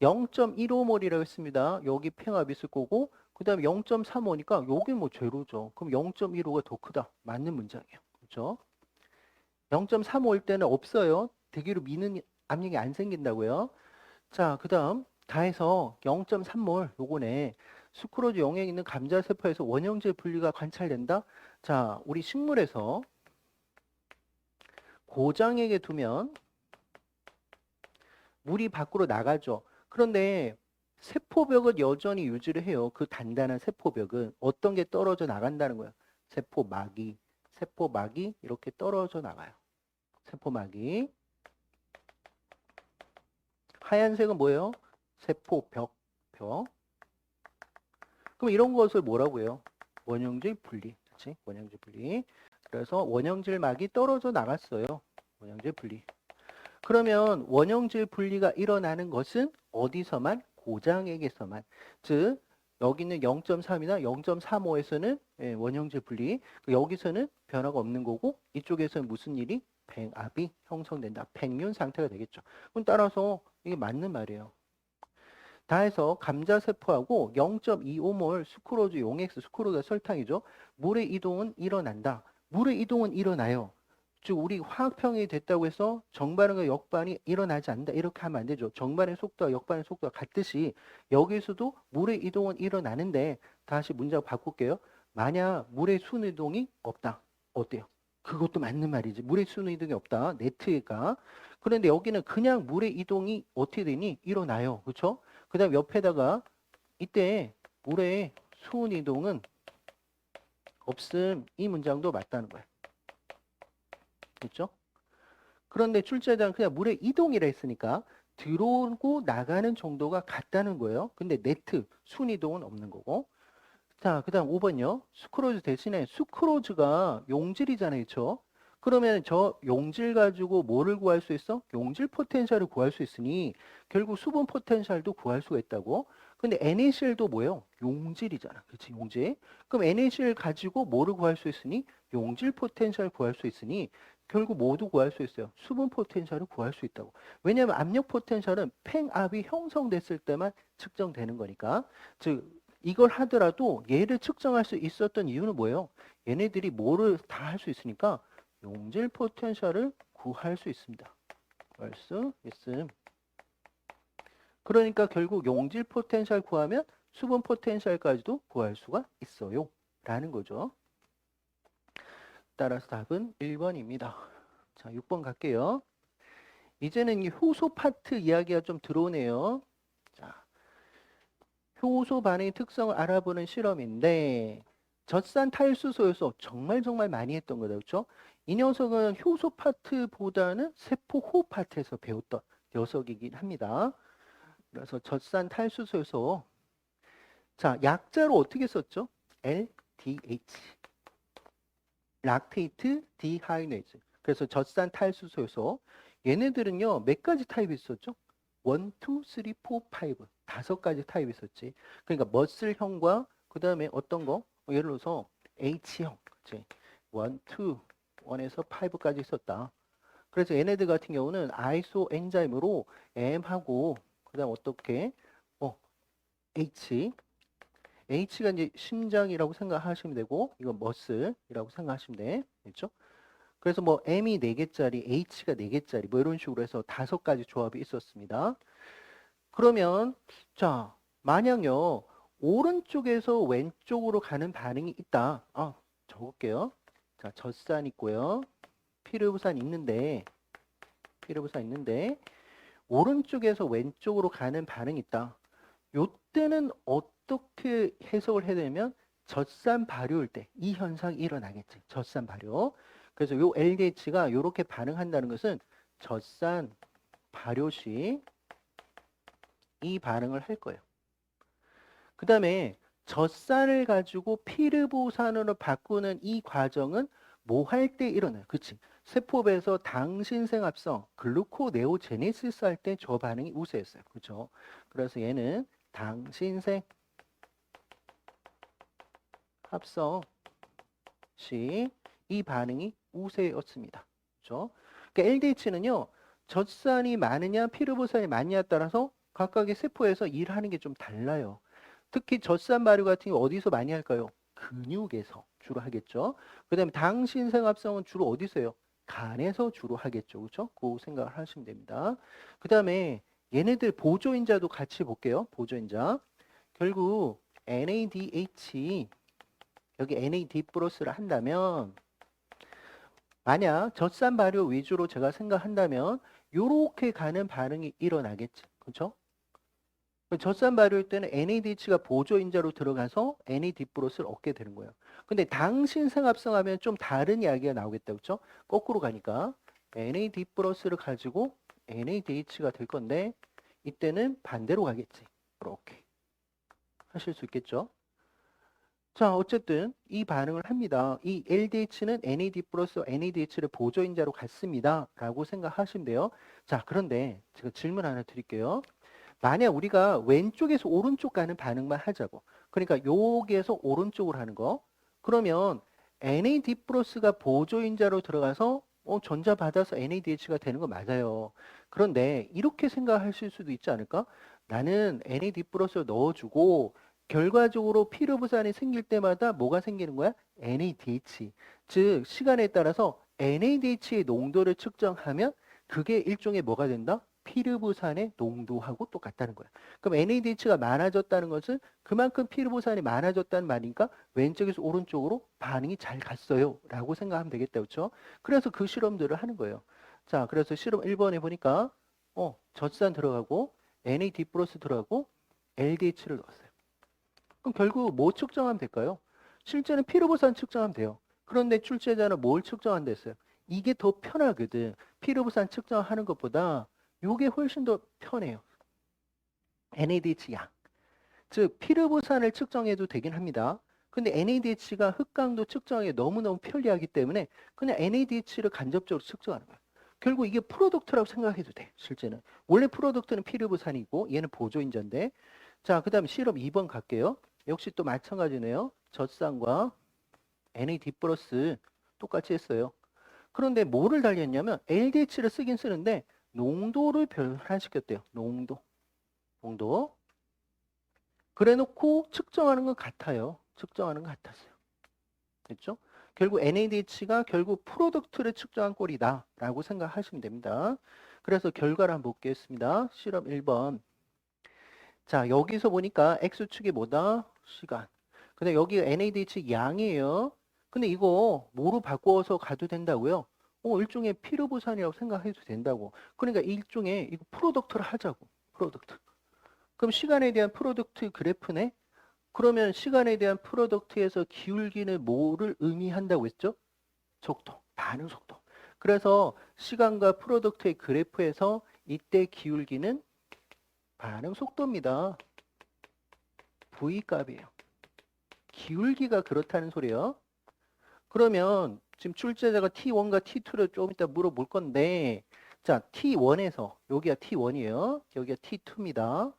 0.15몰이라고 했습니다. 여기 팽압 있을 거고, 그 다음에 0.35니까 여기 뭐 제로죠. 그럼 0.15가 더 크다. 맞는 문장이에요. 그렇죠? 0.35일 때는 없어요. 대기로 미는 압력이 안 생긴다고요. 자, 그 다음 다 해서 0.3몰 요거네. 수크로즈 용액에 있는 감자세포에서 원형질 분리가 관찰된다. 자, 우리 식물에서 고장액에 두면 물이 밖으로 나가죠. 그런데 세포벽은 여전히 유지를 해요. 그 단단한 세포벽은 어떤 게 떨어져 나간다는 거예요. 세포막이 이렇게 떨어져 나가요. 세포막이. 하얀색은 뭐예요? 세포벽. 그럼 이런 것을 뭐라고 해요? 원형질 분리. 그렇지? 원형질 분리. 그래서 원형질 막이 떨어져 나갔어요. 원형질 분리. 그러면 원형질 분리가 일어나는 것은 어디서만? 고장액에서만. 즉 여기는 0.3이나 0.35에서는 원형질 분리. 여기서는 변화가 없는 거고 이쪽에서는 무슨 일이? 팽압이 형성된다. 팽윤 상태가 되겠죠. 그럼 따라서 이게 맞는 말이에요. 다 해서 감자세포하고 0.25몰 수크로즈 용액수, 수크로즈가 설탕이죠. 물의 이동은 일어난다. 물의 이동은 일어나요. 즉 우리 화학평이 됐다고 해서 정반응과 역반이 일어나지 않는다. 이렇게 하면 안 되죠. 정반의 속도와 역반의 속도가 같듯이 여기서도 물의 이동은 일어나는데 다시 문장 바꿀게요. 만약 물의 순이동이 없다. 어때요? 그것도 맞는 말이지. 물의 순이동이 없다. 네트가. 그런데 여기는 그냥 물의 이동이 어떻게 되니? 일어나요. 그렇죠? 그 다음 옆에다가 이때 물의 순이동은 없음. 이 문장도 맞다는 거예요. 그렇죠? 그런데 출제자는 그냥 물의 이동이라 했으니까 들어오고 나가는 정도가 같다는 거예요. 근데 네트, 순이동은 없는 거고. 자, 그 다음 5번요. 수크로즈 대신에 수크로즈가 용질이잖아요. 그렇죠? 그러면 저 용질 가지고 뭐를 구할 수 있어? 용질 포텐셜을 구할 수 있으니 결국 수분 포텐셜도 구할 수가 있다고. 근데 NaCl도 뭐예요? 용질이잖아. 그렇지? 용질. 그럼 NaCl 가지고 뭐를 구할 수 있으니? 용질 포텐셜 구할 수 있으니 결국 뭐도 구할 수 있어요? 수분 포텐셜을 구할 수 있다고. 왜냐하면 압력 포텐셜은 팽압이 형성됐을 때만 측정되는 거니까. 즉 이걸 하더라도 얘를 측정할 수 있었던 이유는 뭐예요? 얘네들이 뭐를 다 할 수 있으니까 용질 포텐셜을 구할 수 있습니다. 구할 수 있음. 그러니까 결국 용질 포텐셜 구하면 수분 포텐셜까지도 구할 수가 있어요. 라는 거죠. 따라서 답은 1번입니다. 자, 6번 갈게요. 이제는 이 효소 파트 이야기가 좀 들어오네요. 자, 효소 반응의 특성을 알아보는 실험인데 젖산 탈수소에서 정말 많이 했던 거다. 그렇죠? 이 녀석은 효소 파트보다는 세포 호흡 파트에서 배웠던 녀석이긴 합니다. 그래서 젖산 탈수소에서 자, 약자로 어떻게 썼죠? LDH. 락테이트 디하이네이즈. 그래서 젖산 탈수소에서 얘네들은요, 몇 가지 타입이 있었죠? 1, 2, 3, 4, 5. 5가지 타입이 있었지. 그러니까 머슬형과 그 다음에 어떤 거? 예를 들어서 H형. 그치? 1, 2, 1에서 5까지 있었다. 그래서 얘네들 같은 경우는 아이소 엔자임으로 M하고 그 다음 어떻게? H. H가 이제 심장이라고 생각하시면 되고 이건 머슬이라고 생각하시면 돼. 그렇죠? 그래서 뭐 M이 4개짜리, H가 4개짜리 뭐 이런 식으로 해서 5가지 조합이 있었습니다. 그러면 자, 만약요. 오른쪽에서 왼쪽으로 가는 반응이 있다. 적을게요. 자, 젖산 있고요. 피르부산 있는데 오른쪽에서 왼쪽으로 가는 반응이 있다. 요때는 어떻게 해석을 해야 되냐면 젖산 발효일 때 이 현상이 일어나겠지. 젖산 발효. 그래서 요 LDH가 이렇게 반응한다는 것은 젖산 발효 시 이 반응을 할 거예요. 그 다음에 젖산을 가지고 피르보산으로 바꾸는 이 과정은 뭐 할 때 일어나요? 그치? 세포배에서 당신생합성 글루코네오제네시스 할 때 저 반응이 우세했어요. 그렇죠? 그래서 얘는 당신생 합성 시 이 반응이 우세였습니다. 그렇죠? 그러니까 LDH는요. 젖산이 많으냐 피르보산이 많냐에 따라서 각각의 세포에서 일하는 게 좀 달라요. 특히 젖산 발효 같은 게 어디서 많이 할까요? 근육에서 주로 하겠죠. 그 다음에 당신생합성은 주로 어디서 해요? 간에서 주로 하겠죠. 그렇죠? 그 생각을 하시면 됩니다. 그 다음에 얘네들 보조인자도 같이 볼게요. 보조인자. 결국 NADH 여기 NAD 플러스를 한다면 만약 젖산 발효 위주로 제가 생각한다면 요렇게 가는 반응이 일어나겠지. 그렇죠? 젖산 발효일 때는 NADH가 보조인자로 들어가서 NAD 플러스를 얻게 되는 거예요. 근데 당신생합성 하면 좀 다른 이야기가 나오겠다. 그렇죠? 거꾸로 가니까 NAD 플러스를 가지고 NADH가 될 건데 이때는 반대로 가겠지. 이렇게 하실 수 있겠죠? 자, 어쨌든 이 반응을 합니다. 이 LDH는 NAD 플러스 NADH를 보조인자로 갖습니다. 라고 생각하시면 돼요. 자, 그런데 제가 질문 하나 드릴게요. 만약 우리가 왼쪽에서 오른쪽 가는 반응만 하자고. 그러니까 여기에서 오른쪽으로 하는 거. 그러면 NAD 플러스가 보조인자로 들어가서 전자 받아서 NADH가 되는 거 맞아요. 그런데 이렇게 생각하실 수도 있지 않을까? 나는 NAD 플러스를 넣어주고 결과적으로 피로부산이 생길 때마다 뭐가 생기는 거야? NADH. 즉 시간에 따라서 NADH의 농도를 측정하면 그게 일종의 뭐가 된다? 피르부산의 농도하고 똑같다는 거야. 그럼 NADH가 많아졌다는 것은 그만큼 피르부산이 많아졌다는 말이니까 왼쪽에서 오른쪽으로 반응이 잘 갔어요. 라고 생각하면 되겠다. 그렇죠? 그래서 그 실험들을 하는 거예요. 자, 그래서 실험 1번에 보니까 젖산 들어가고 NAD 플러스 들어가고 LDH를 넣었어요. 그럼 결국 뭐 측정하면 될까요? 실제는 피르부산 측정하면 돼요. 그런데 출제자는 뭘 측정한다 했어요? 이게 더 편하거든. 피르부산 측정하는 것보다 이게 훨씬 더 편해요. NADH 양. 즉 피르부산을 측정해도 되긴 합니다. 근데 NADH가 흑강도 측정하기 너무너무 편리하기 때문에 그냥 NADH를 간접적으로 측정하는 거예요. 결국 이게 프로덕트라고 생각해도 돼. 실제는. 원래 프로덕트는 피르부산이고 얘는 보조인자인데 자, 그 다음 실험 2번 갈게요. 역시 또 마찬가지네요. 젖산과 NAD 플러스 똑같이 했어요. 그런데 뭐를 달렸냐면 LDH를 쓰긴 쓰는데 농도를 변환시켰대요. 농도. 그래놓고 측정하는 건 같아요. 측정하는 건 같았어요. 됐죠? 결국 NADH가 결국 프로덕트를 측정한 꼴이다 라고 생각하시면 됩니다. 그래서 결과를 한번 보겠습니다. 실험 1번. 자, 여기서 보니까 X축이 뭐다? 시간. 근데 여기 NADH 양이에요. 근데 이거 뭐로 바꿔서 가도 된다고요? 일종의 피르부산이라고 생각해도 된다고. 그러니까 일종의 이거 프로덕트를 하자고. 프로덕트. 그럼 시간에 대한 프로덕트 그래프네? 그러면 시간에 대한 프로덕트에서 기울기는 뭐를 의미한다고 했죠? 속도, 반응 속도. 그래서 시간과 프로덕트의 그래프에서 이때 기울기는 반응 속도입니다. V값이에요. 기울기가 그렇다는 소리예요. 그러면 지금 출제자가 T1과 T2를 좀 이따 물어볼 건데 자, T1에서 여기가 T1이에요. 여기가 T2입니다.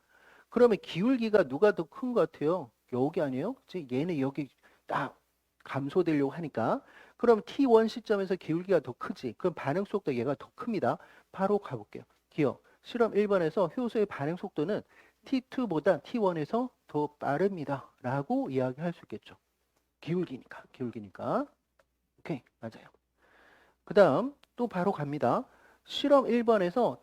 그러면 기울기가 누가 더 큰 것 같아요? 여기 아니에요? 얘는 여기 딱 감소되려고 하니까 그럼 T1 시점에서 기울기가 더 크지. 그럼 반응 속도 얘가 더 큽니다. 바로 가볼게요. 기억. 실험 1번에서 효소의 반응 속도는 T2보다 T1에서 더 빠릅니다. 라고 이야기할 수 있겠죠. 기울기니까. 오케이, 맞아요. 그 다음 또 바로 갑니다. 실험 1번에서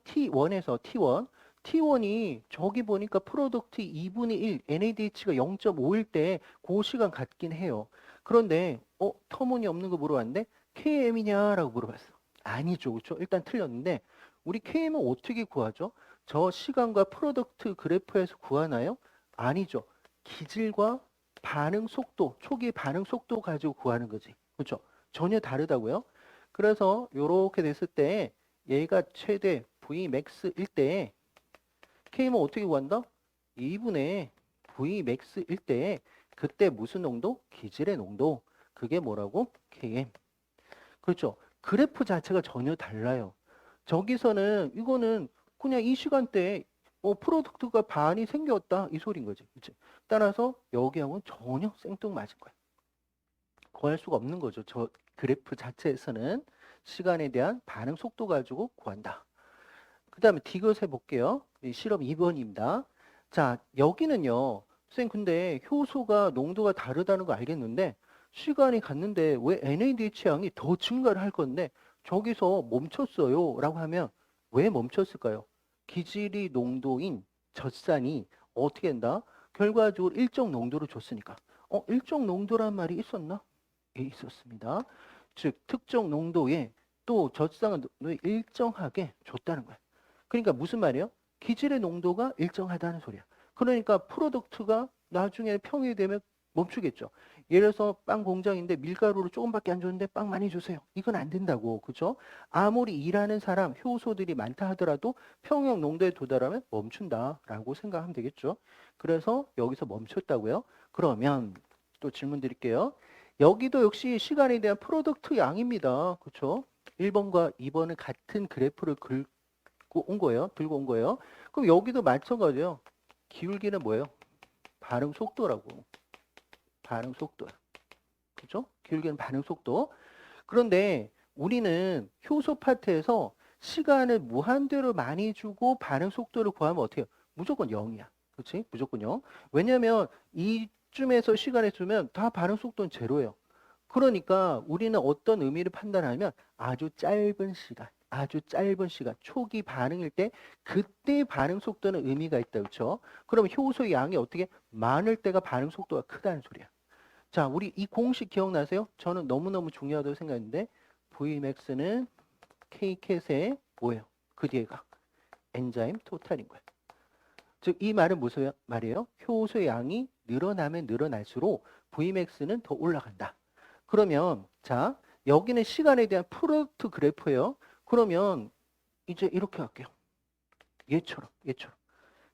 T1이 저기 보니까 프로덕트 2분의 1, NADH가 0.5일 때 그 시간 같긴 해요. 그런데 터무니없는 거 물어봤는데 KM이냐라고 물어봤어. 아니죠. 그렇죠? 일단 틀렸는데 우리 KM은 어떻게 구하죠? 저 시간과 프로덕트 그래프에서 구하나요? 아니죠. 기질과 반응 속도, 초기 반응 속도 가지고 구하는 거지. 그렇죠? 전혀 다르다고요. 그래서 이렇게 됐을 때 얘가 최대 Vmax일 때 K는 어떻게 구한다? 2분의 Vmax일 때 그때 무슨 농도? 기질의 농도. 그게 뭐라고? Km. 그렇죠. 그래프 자체가 전혀 달라요. 저기서는 이거는 그냥 이 시간대에 프로덕트가 반이 생겼다 이 소린 거지. 그치? 따라서 여기하고는 전혀 생뚱맞은 거야. 구할 수가 없는 거죠. 저 그래프 자체에서는 시간에 대한 반응 속도 가지고 구한다. 그 다음에 디귿 해볼게요. 실험 2번입니다. 자, 여기는요. 선생님 근데 효소가 농도가 다르다는 거 알겠는데 시간이 갔는데 왜 NADH 양이 더 증가를 할 건데 저기서 멈췄어요 라고 하면 왜 멈췄을까요? 기질이 농도인 젖산이 어떻게 한다? 결과적으로 일정 농도를 줬으니까 일정 농도란 말이 있었나? 예, 있었습니다. 즉 특정 농도에 또 젖산은 일정하게 줬다는 거야. 그러니까 무슨 말이에요? 기질의 농도가 일정하다는 소리야. 그러니까 프로덕트가 나중에 평이 되면 멈추겠죠. 예를 들어서 빵 공장인데 밀가루를 조금밖에 안 줬는데 빵 많이 주세요. 이건 안 된다고. 그죠? 아무리 일하는 사람, 효소들이 많다 하더라도 평형 농도에 도달하면 멈춘다라고 생각하면 되겠죠. 그래서 여기서 멈췄다고요. 그러면 또 질문 드릴게요. 여기도 역시 시간에 대한 프로덕트 양입니다. 그렇죠? 1번과 2번은 같은 그래프를 온 거예요. 들고 온 거예요. 그럼 여기도 마찬가지예요. 기울기는 뭐예요? 반응 속도라고. 반응 속도야. 그죠? 기울기는 반응 속도. 그런데 우리는 효소 파트에서 시간을 무한대로 많이 주고 반응 속도를 구하면 어떻게 해요? 무조건 0이야. 그렇지? 무조건 0. 왜냐면 이쯤에서 시간을 주면 다 반응 속도는 제로예요. 그러니까 우리는 어떤 의미를 판단하면 아주 짧은 시간, 초기 반응일 때 그때 반응 속도는 의미가 있다. 그렇죠? 그럼 효소의 양이 어떻게 많을 때가 반응 속도가 크다는 소리야. 자, 우리 이 공식 기억나세요? 저는 너무너무 중요하다고 생각했는데 Vmax는 K캣의 뭐예요? 그 뒤에가 엔자임 토탈인 거예요. 즉 이 말은 무슨 말이에요? 효소의 양이 늘어나면 늘어날수록 Vmax는 더 올라간다. 그러면 자 여기는 시간에 대한 프로덕트 그래프예요. 그러면 이제 이렇게 할게요. 얘처럼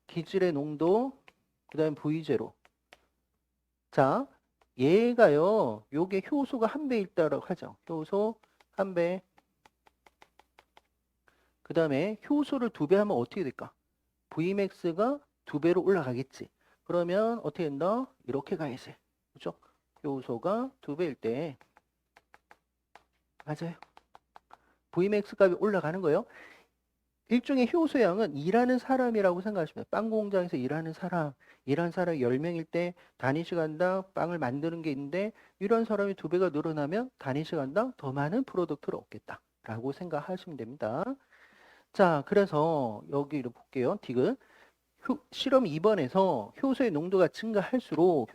기질의 농도 그 다음 V0. 자 얘가요 요게 효소가 한 배 있다라고 하죠. 효소 한 배. 그 다음에 효소를 두 배 하면 어떻게 될까? Vmax가 두 배로 올라가겠지. 그러면 어떻게 된다? 이렇게 가야지. 그죠? 효소가 두 배일 때 맞아요. Vmax 값이 올라가는 거예요. 일종의 효소양은 일하는 사람이라고 생각하시면 돼요. 빵 공장에서 일하는 사람이 10명일 때 단위 시간당 빵을 만드는 게 있는데 이런 사람이 두 배가 늘어나면 단위 시간당 더 많은 프로덕트를 얻겠다라고 생각하시면 됩니다. 자, 그래서 여기를 볼게요. 디귿. 실험 2번에서 효소의 농도가 증가할수록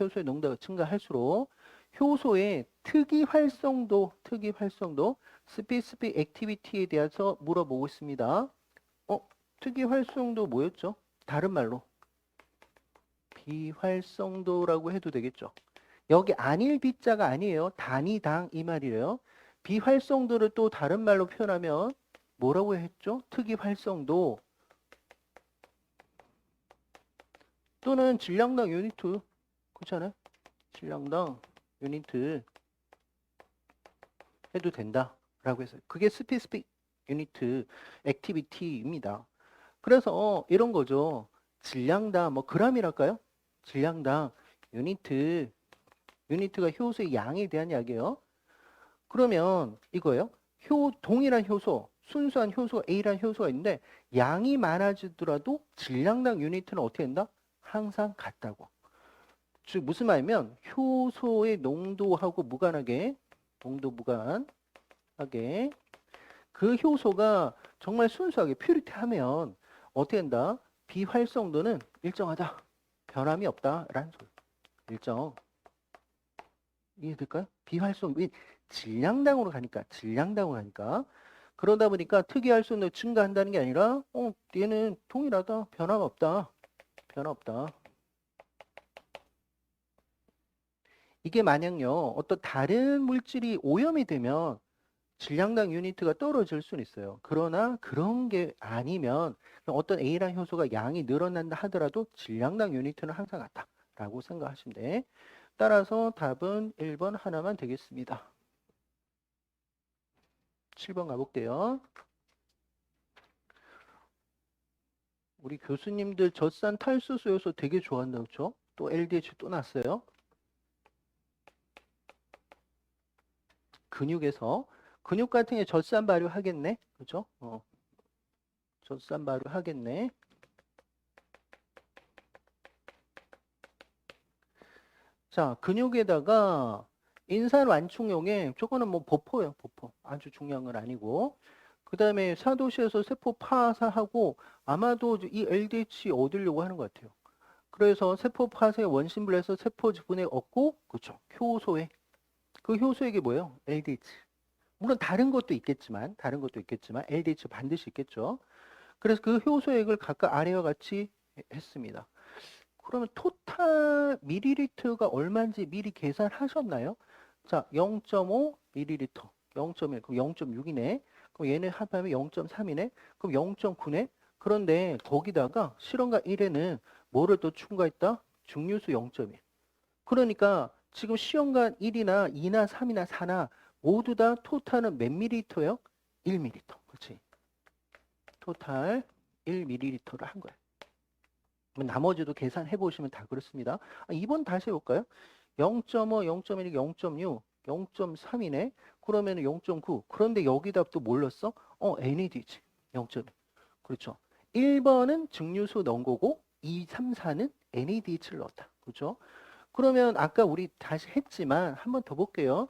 효소의 특이 활성도, 스페시픽 액티비티에 대해서 물어보고 있습니다. 특이 활성도 뭐였죠? 다른 말로 비활성도라고 해도 되겠죠. 여기 안일 비자가 아니에요. 단위당 이 말이에요. 비활성도를 또 다른 말로 표현하면 뭐라고 했죠? 특이 활성도 또는 질량당 유니트 그렇잖아요. 질량당 유니트 해도 된다라고 했어요. 그게 스페시픽 유니트 액티비티입니다. 그래서 이런 거죠. 질량당 뭐 그람이랄까요? 질량당 유니트가 효소의 양에 대한 이야기예요. 그러면 이거예요. 동일한 효소, 순수한 효소 A라는 효소가 있는데 양이 많아지더라도 질량당 유니트는 어떻게 된다? 항상 같다고. 즉 무슨 말이면 효소의 농도하고 무관하게 그 효소가 정말 순수하게 퓨리티하면 어떻게 된다? 비활성도는 일정하다. 변함이 없다라는 소리. 일정. 이해될까요? 비활성 질량당으로 가니까 그러다 보니까 특이활성도 증가한다는 게 아니라 얘는 동일하다. 변함 없다. 이게 만약요, 어떤 다른 물질이 오염이 되면 질량당 유니트가 떨어질 수는 있어요. 그러나 그런 게 아니면 어떤 A라는 효소가 양이 늘어난다 하더라도 질량당 유니트는 항상 같다라고 생각하시면 돼. 따라서 답은 1번 하나만 되겠습니다. 7번 가볼게요. 우리 교수님들 젖산 탈수소 요소 되게 좋아한다, 그렇죠? 또 LDH 또 났어요. 근육에서 근육 같은 게 젖산 발효하겠네, 그렇죠? 젖산 발효하겠네. 자, 근육에다가 인산 완충용에 저거는 뭐 버퍼예요, 버퍼. 아주 중요한 건 아니고. 그 다음에 사도시에서 세포 파사하고 아마도 이 LDH 얻으려고 하는 것 같아요. 그래서 세포 파사의 원심분해서 세포 지분에 얻고, 그렇죠. 효소에. 그 효소액이 뭐예요? LDH. 물론 다른 것도 있겠지만 LDH 반드시 있겠죠. 그래서 그 효소액을 각각 아래와 같이 했습니다. 그러면 토탈 밀리리터가 얼마인지 미리 계산하셨나요? 자, 0.5 밀리리터, 0.1, 그럼 0.6이네. 그럼 얘네 합하면 0.3이네. 그럼 0.9네. 그런데 거기다가 실험과 1에는 뭐를 또 추가했다? 중류수 0.1. 그러니까 지금 시험관 1이나 2나 3이나 4나 모두 다 토탈은 몇 밀리리터예요? 1밀리리터. 그렇지. 토탈 1밀리리터를 한 거야. 나머지도 계산해 보시면 다 그렇습니다. 2번 다시 해볼까요? 0.5, 0.1, 0.6, 0.3이네. 그러면 0.9. 그런데 여기다 또 뭘 넣었어? NADH 0.2. 그렇죠. 1번은 증류수 넣은 거고 2, 3, 4는 NADH를 넣었다. 그렇죠? 그러면 아까 우리 다시 했지만 한 번 더 볼게요.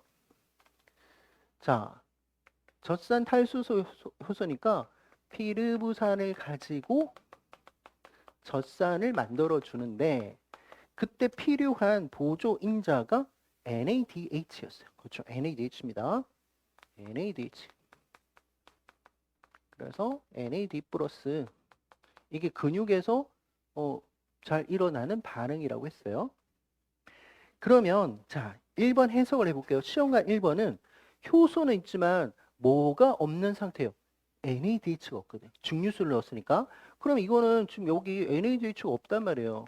자, 젖산 탈수소 효소니까 피르부산을 가지고 젖산을 만들어 주는데 그때 필요한 보조 인자가 NADH였어요. 그렇죠. NADH입니다. NADH. 그래서 NAD 플러스 이게 근육에서 잘 일어나는 반응이라고 했어요. 그러면 자 1번 해석을 해볼게요. 시험관 1번은 효소는 있지만 뭐가 없는 상태예요. NADH가 없거든요. 증류수를 넣었으니까. 그럼 이거는 지금 여기 NADH가 없단 말이에요.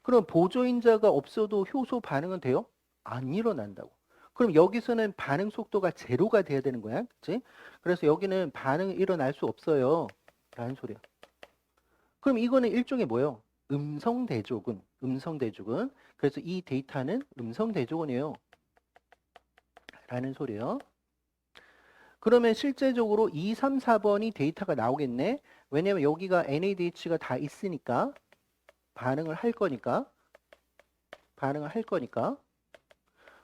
그럼 보조인자가 없어도 효소 반응은 돼요? 안 일어난다고. 그럼 여기서는 반응 속도가 제로가 돼야 되는 거야. 그치? 그래서 여기는 반응이 일어날 수 없어요. 라는 소리야. 그럼 이거는 일종의 뭐예요? 음성대조군. 음성대조군. 그래서 이 데이터는 음성대조군이에요. 라는 소리예요. 그러면 실제적으로 2, 3, 4번이 데이터가 나오겠네. 왜냐면 여기가 NADH가 다 있으니까 반응을 할 거니까.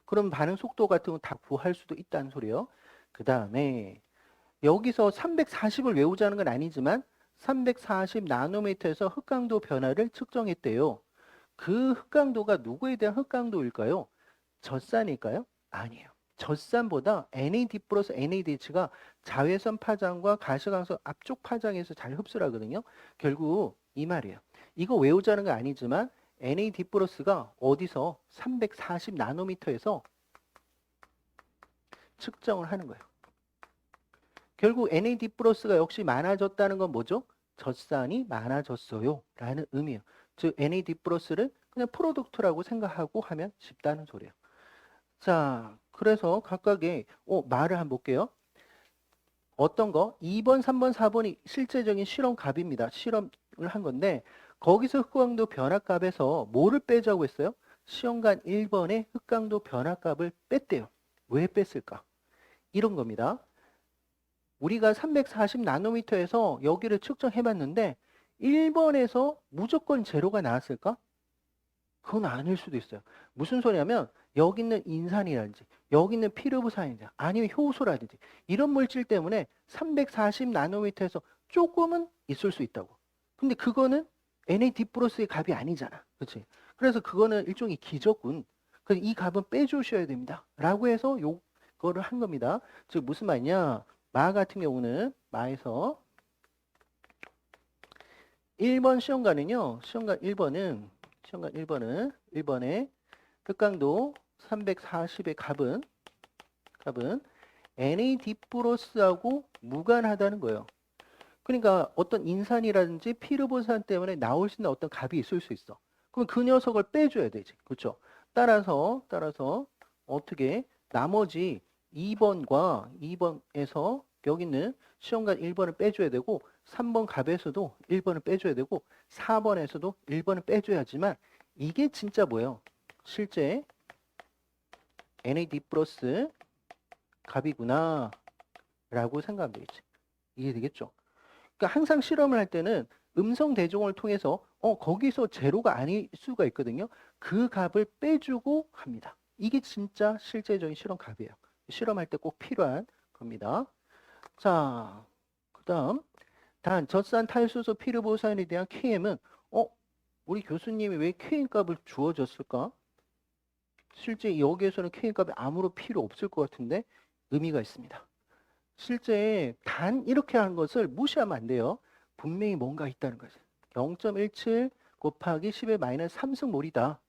그럼 반응 속도 같은 거 다 구할 수도 있다는 소리예요. 그 다음에 여기서 340을 외우자는 건 아니지만 340 나노미터에서 흑강도 변화를 측정했대요. 그 흑강도가 누구에 대한 흑강도일까요? 젖산일까요? 아니에요. 젖산보다 NAD 플러스 NADH가 자외선 파장과 가시광선 앞쪽 파장에서 잘 흡수를 하거든요. 결국 이 말이에요. 이거 외우자는 건 아니지만 NAD 플러스가 어디서 340 나노미터에서 측정을 하는 거예요. 결국 NAD 플러스가 역시 많아졌다는 건 뭐죠? 젖산이 많아졌어요 라는 의미예요. 즉 NAD 플러스를 그냥 프로덕트라고 생각하고 하면 쉽다는 소리예요. 자, 그래서 각각의 말을 한번 볼게요. 어떤 거? 2번, 3번, 4번이 실제적인 실험 값입니다. 실험을 한 건데 거기서 흑강도 변화값에서 뭐를 빼자고 했어요? 시험관 1번의 흑강도 변화값을 뺐대요. 왜 뺐을까? 이런 겁니다. 우리가 340 나노미터에서 여기를 측정해봤는데 1번에서 무조건 제로가 나왔을까? 그건 아닐 수도 있어요. 무슨 소리냐면 여기 있는 인산이라든지 여기 있는 피르부산이든지 아니면 효소라든지 이런 물질 때문에 340 나노미터에서 조금은 있을 수 있다고. 근데 그거는 NAD 플러스의 값이 아니잖아. 그렇지? 그래서 그거는 일종의 기저군. 그래서 이 값은 빼주셔야 됩니다. 라고 해서 요거를 한 겁니다. 즉 무슨 말이냐? 마 같은 경우는 마에서 1번 시험관은요. 시험관 1번은 1번에 극강도 340의 값은 NAD 플러스하고 무관하다는 거예요. 그러니까 어떤 인산이라든지 피르보산 때문에 나올 수 있는 어떤 값이 있을 수 있어. 그럼 그 녀석을 빼줘야 되지. 그렇죠? 따라서 어떻게 나머지 2번과 2번에서 여기 있는 시험관 1번을 빼줘야 되고 3번 값에서도 1번을 빼줘야 되고 4번에서도 1번을 빼줘야지만 이게 진짜 뭐예요? 실제 NAD 플러스 값이구나 라고 생각하면 되겠지. 이해되겠죠? 그러니까 항상 실험을 할 때는 음성 대종을 통해서 거기서 제로가 아닐 수가 있거든요. 그 값을 빼주고 합니다. 이게 진짜 실제적인 실험 값이에요. 실험할 때 꼭 필요한 겁니다. 자, 그 다음 단 젖산 탈수소 피르보산에 대한 KM은 우리 교수님이 왜 KM 값을 주어졌을까? 실제 여기에서는 KM 값이 아무런 필요 없을 것 같은데 의미가 있습니다. 실제 단 이렇게 하는 것을 무시하면 안 돼요. 분명히 뭔가 있다는 거죠. 0.17 곱하기 10의 마이너스 3승몰이다.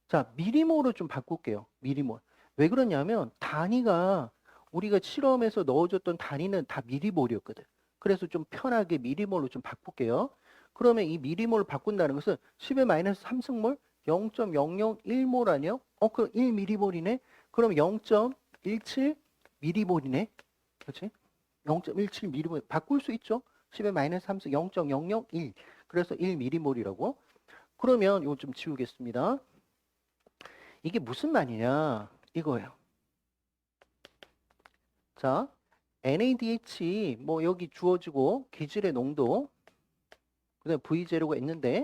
자, 미리몰로 좀 바꿀게요. 미리몰. 왜 그러냐면 단위가 우리가 실험에서 넣어줬던 단위는 다 미리몰이었거든. 그래서 좀 편하게 미리몰로 좀 바꿀게요. 그러면 이 미리몰을 바꾼다는 것은 10의 마이너스 3승몰 0.001몰 아니요? 그럼 1미리몰이네. 그럼 0.17 미리몰이네. 그렇지? 0.17 미리몰 바꿀 수 있죠? 10의 마이너스 3승 0.001. 그래서 1미리몰이라고. 그러면 이거 좀 지우겠습니다. 이게 무슨 말이냐? 이거예요. 자, NADH 뭐 여기 주어지고 기질의 농도 그다음에 V0가 있는데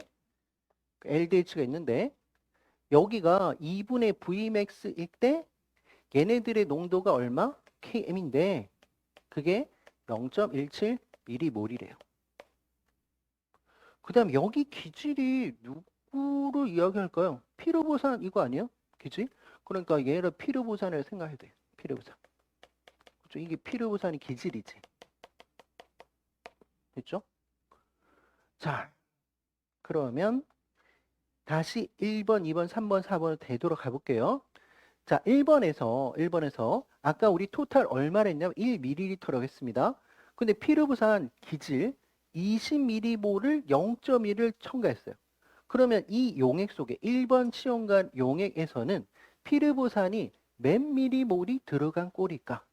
LDH가 있는데 여기가 2분의 Vmax일 때 얘네들의 농도가 얼마? KM인데 그게 0.17 미리몰이래요. 그 다음 여기 기질이 누구를 이야기할까요? 피르보산 이거 아니에요? 기질? 그러니까 얘를 피르보산을 생각해야 돼요. 피르보산. 그렇죠? 이게 피르보산이 기질이지. 됐죠? 자, 그러면 다시 1번, 2번, 3번, 4번을 되돌아 가볼게요. 자, 1번에서 아까 우리 토탈 얼마를 했냐면 1ml라고 했습니다. 근데 피르보산 기질 20ml를 0.1을 첨가했어요. 그러면 이 용액 속에 1번 시험관 용액에서는 피르보산이 몇 미리몰이 들어간 꼴일까?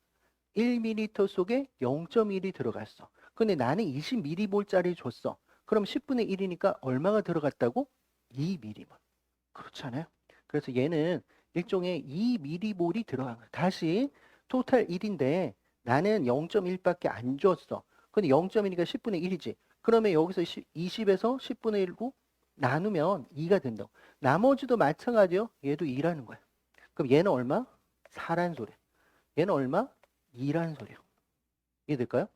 1ml 속에 0.1이 들어갔어. 근데 나는 20ml짜리 줬어. 그럼 10분의 1이니까 얼마가 들어갔다고? 2ml. 그렇지 않아요? 그래서 얘는 일종의 2ml이 들어간 거야. 다시 토탈 1인데 나는 0.1밖에 안 줬어. 근데 0.1이니까 10분의 1이지. 그러면 여기서 20에서 10분의 1로 나누면 2가 된다고. 나머지도 마찬가지요. 얘도 2라는 거야. 그럼 얘는 얼마? 4란 소리야. 얘는 얼마? 2란 소리야. 이해될까요?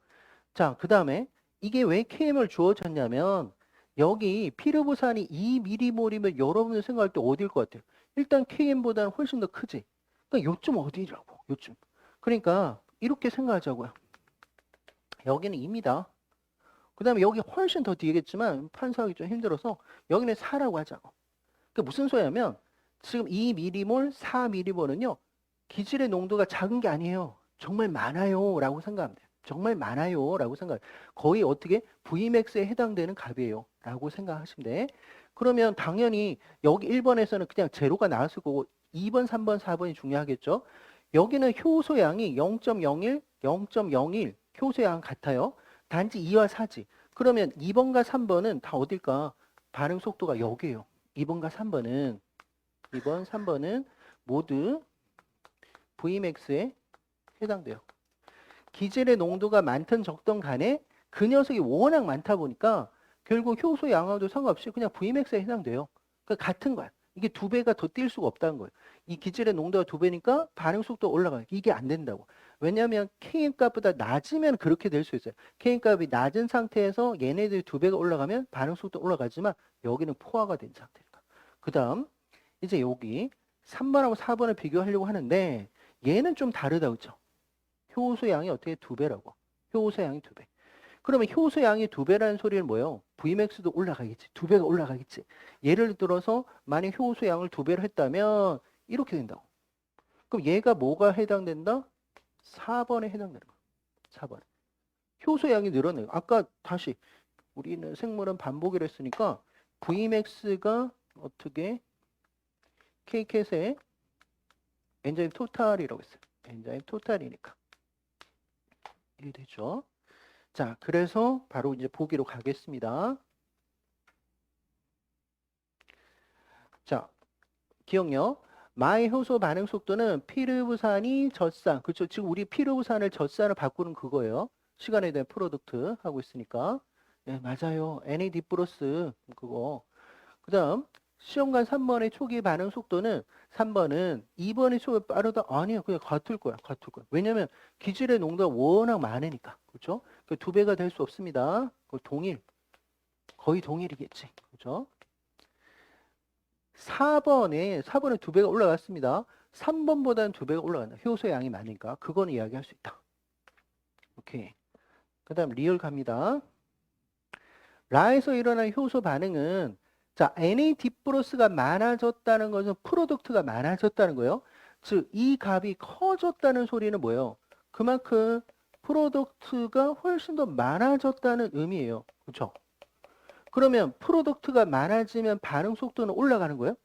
자, 그 다음에 이게 왜 KM을 주어졌냐면 여기 피르보산이 2ml몰이면 여러분들 생각할 때 어디일 것 같아요? 일단 KM보다는 훨씬 더 크지. 그러니까 요쯤 어디라고? 요쯤. 그러니까 이렇게 생각하자고요. 여기는 2입니다. 그 다음에 여기 훨씬 더 뒤겠지만 판사하기 좀 힘들어서 여기는 4라고 하자고. 그게 무슨 소리냐면 지금 2m몰, 4m몰은요. 기질의 농도가 작은 게 아니에요. 정말 많아요 라고 생각하면 돼요. 정말 많아요 라고 생각해요. 거의 어떻게 Vmax에 해당되는 값이에요 라고 생각하시면 돼. 그러면 당연히 여기 1번에서는 그냥 제로가 나왔을 거고 2번, 3번, 4번이 중요하겠죠. 여기는 효소양이 0.01, 0.01 효소양 같아요. 단지 2와 4지. 그러면 2번과 3번은 다 어딜까? 반응 속도가 여기에요. 2번과 3번은 2번, 3번은 모두 Vmax에 해당돼요. 기질의 농도가 많든 적든 간에 그 녀석이 워낙 많다 보니까 결국 효소 양화도 상관없이 그냥 Vmax에 해당돼요. 그러니까 같은 거야. 이게 2배가 더 뛸 수가 없다는 거예요. 이 기질의 농도가 2배니까 반응 속도 올라가요. 이게 안 된다고. 왜냐하면 Km 값보다 낮으면 그렇게 될 수 있어요. Km 값이 낮은 상태에서 얘네들이 2배가 올라가면 반응 속도 올라가지만 여기는 포화가 된 상태니까. 그 다음 이제 여기 3번하고 4번을 비교하려고 하는데 얘는 좀 다르다 그죠? 효소양이 어떻게 2배라고. 효소양이 2배. 그러면 효소양이 2배라는 소리는 뭐예요? Vmax도 올라가겠지. 2배가 올라가겠지. 예를 들어서 만약 효소양을 2배로 했다면 이렇게 된다고. 그럼 얘가 뭐가 해당된다? 4번에 해당되는 거야. 4번에. 효소 양이 늘어나요. 아까 다시 우리는 생물은 반복이라 했으니까 Vmax가 어떻게 K캣의 엔자임 토탈이라고 했어요. 엔자임 토탈이니까. 이게 되죠. 자, 그래서 바로 이제 보기로 가겠습니다. 자, 기억력. 마의 효소 반응 속도는 피르부산이 젖산. 그렇죠. 지금 우리 피르부산을 젖산을 바꾸는 그거예요. 시간에 대한 프로덕트 하고 있으니까. 네, 맞아요. NAD 플러스 그거. 그 다음 시험관 3번의 초기 반응 속도는 3번은 2번의 초기 빠르다. 아니요. 그냥 같을 거야. 같을 거야. 왜냐면 기질의 농도가 워낙 많으니까. 그렇죠? 그 2배가 될 수 없습니다. 그 동일. 거의 동일이겠지. 그렇죠? 4번에 2배가 올라갔습니다. 3번보다는 2배가 올라간다. 효소의 양이 많으니까. 그거는 이야기할 수 있다. 오케이. 그 다음 리얼 갑니다. 라에서 일어난 효소 반응은 자, NAD 플러스가 많아졌다는 것은 프로덕트가 많아졌다는 거예요. 즉, 이 값이 커졌다는 소리는 뭐예요? 그만큼 프로덕트가 훨씬 더 많아졌다는 의미예요. 그렇죠? 그러면 프로덕트가 많아지면 반응 속도는 올라가는 거예요?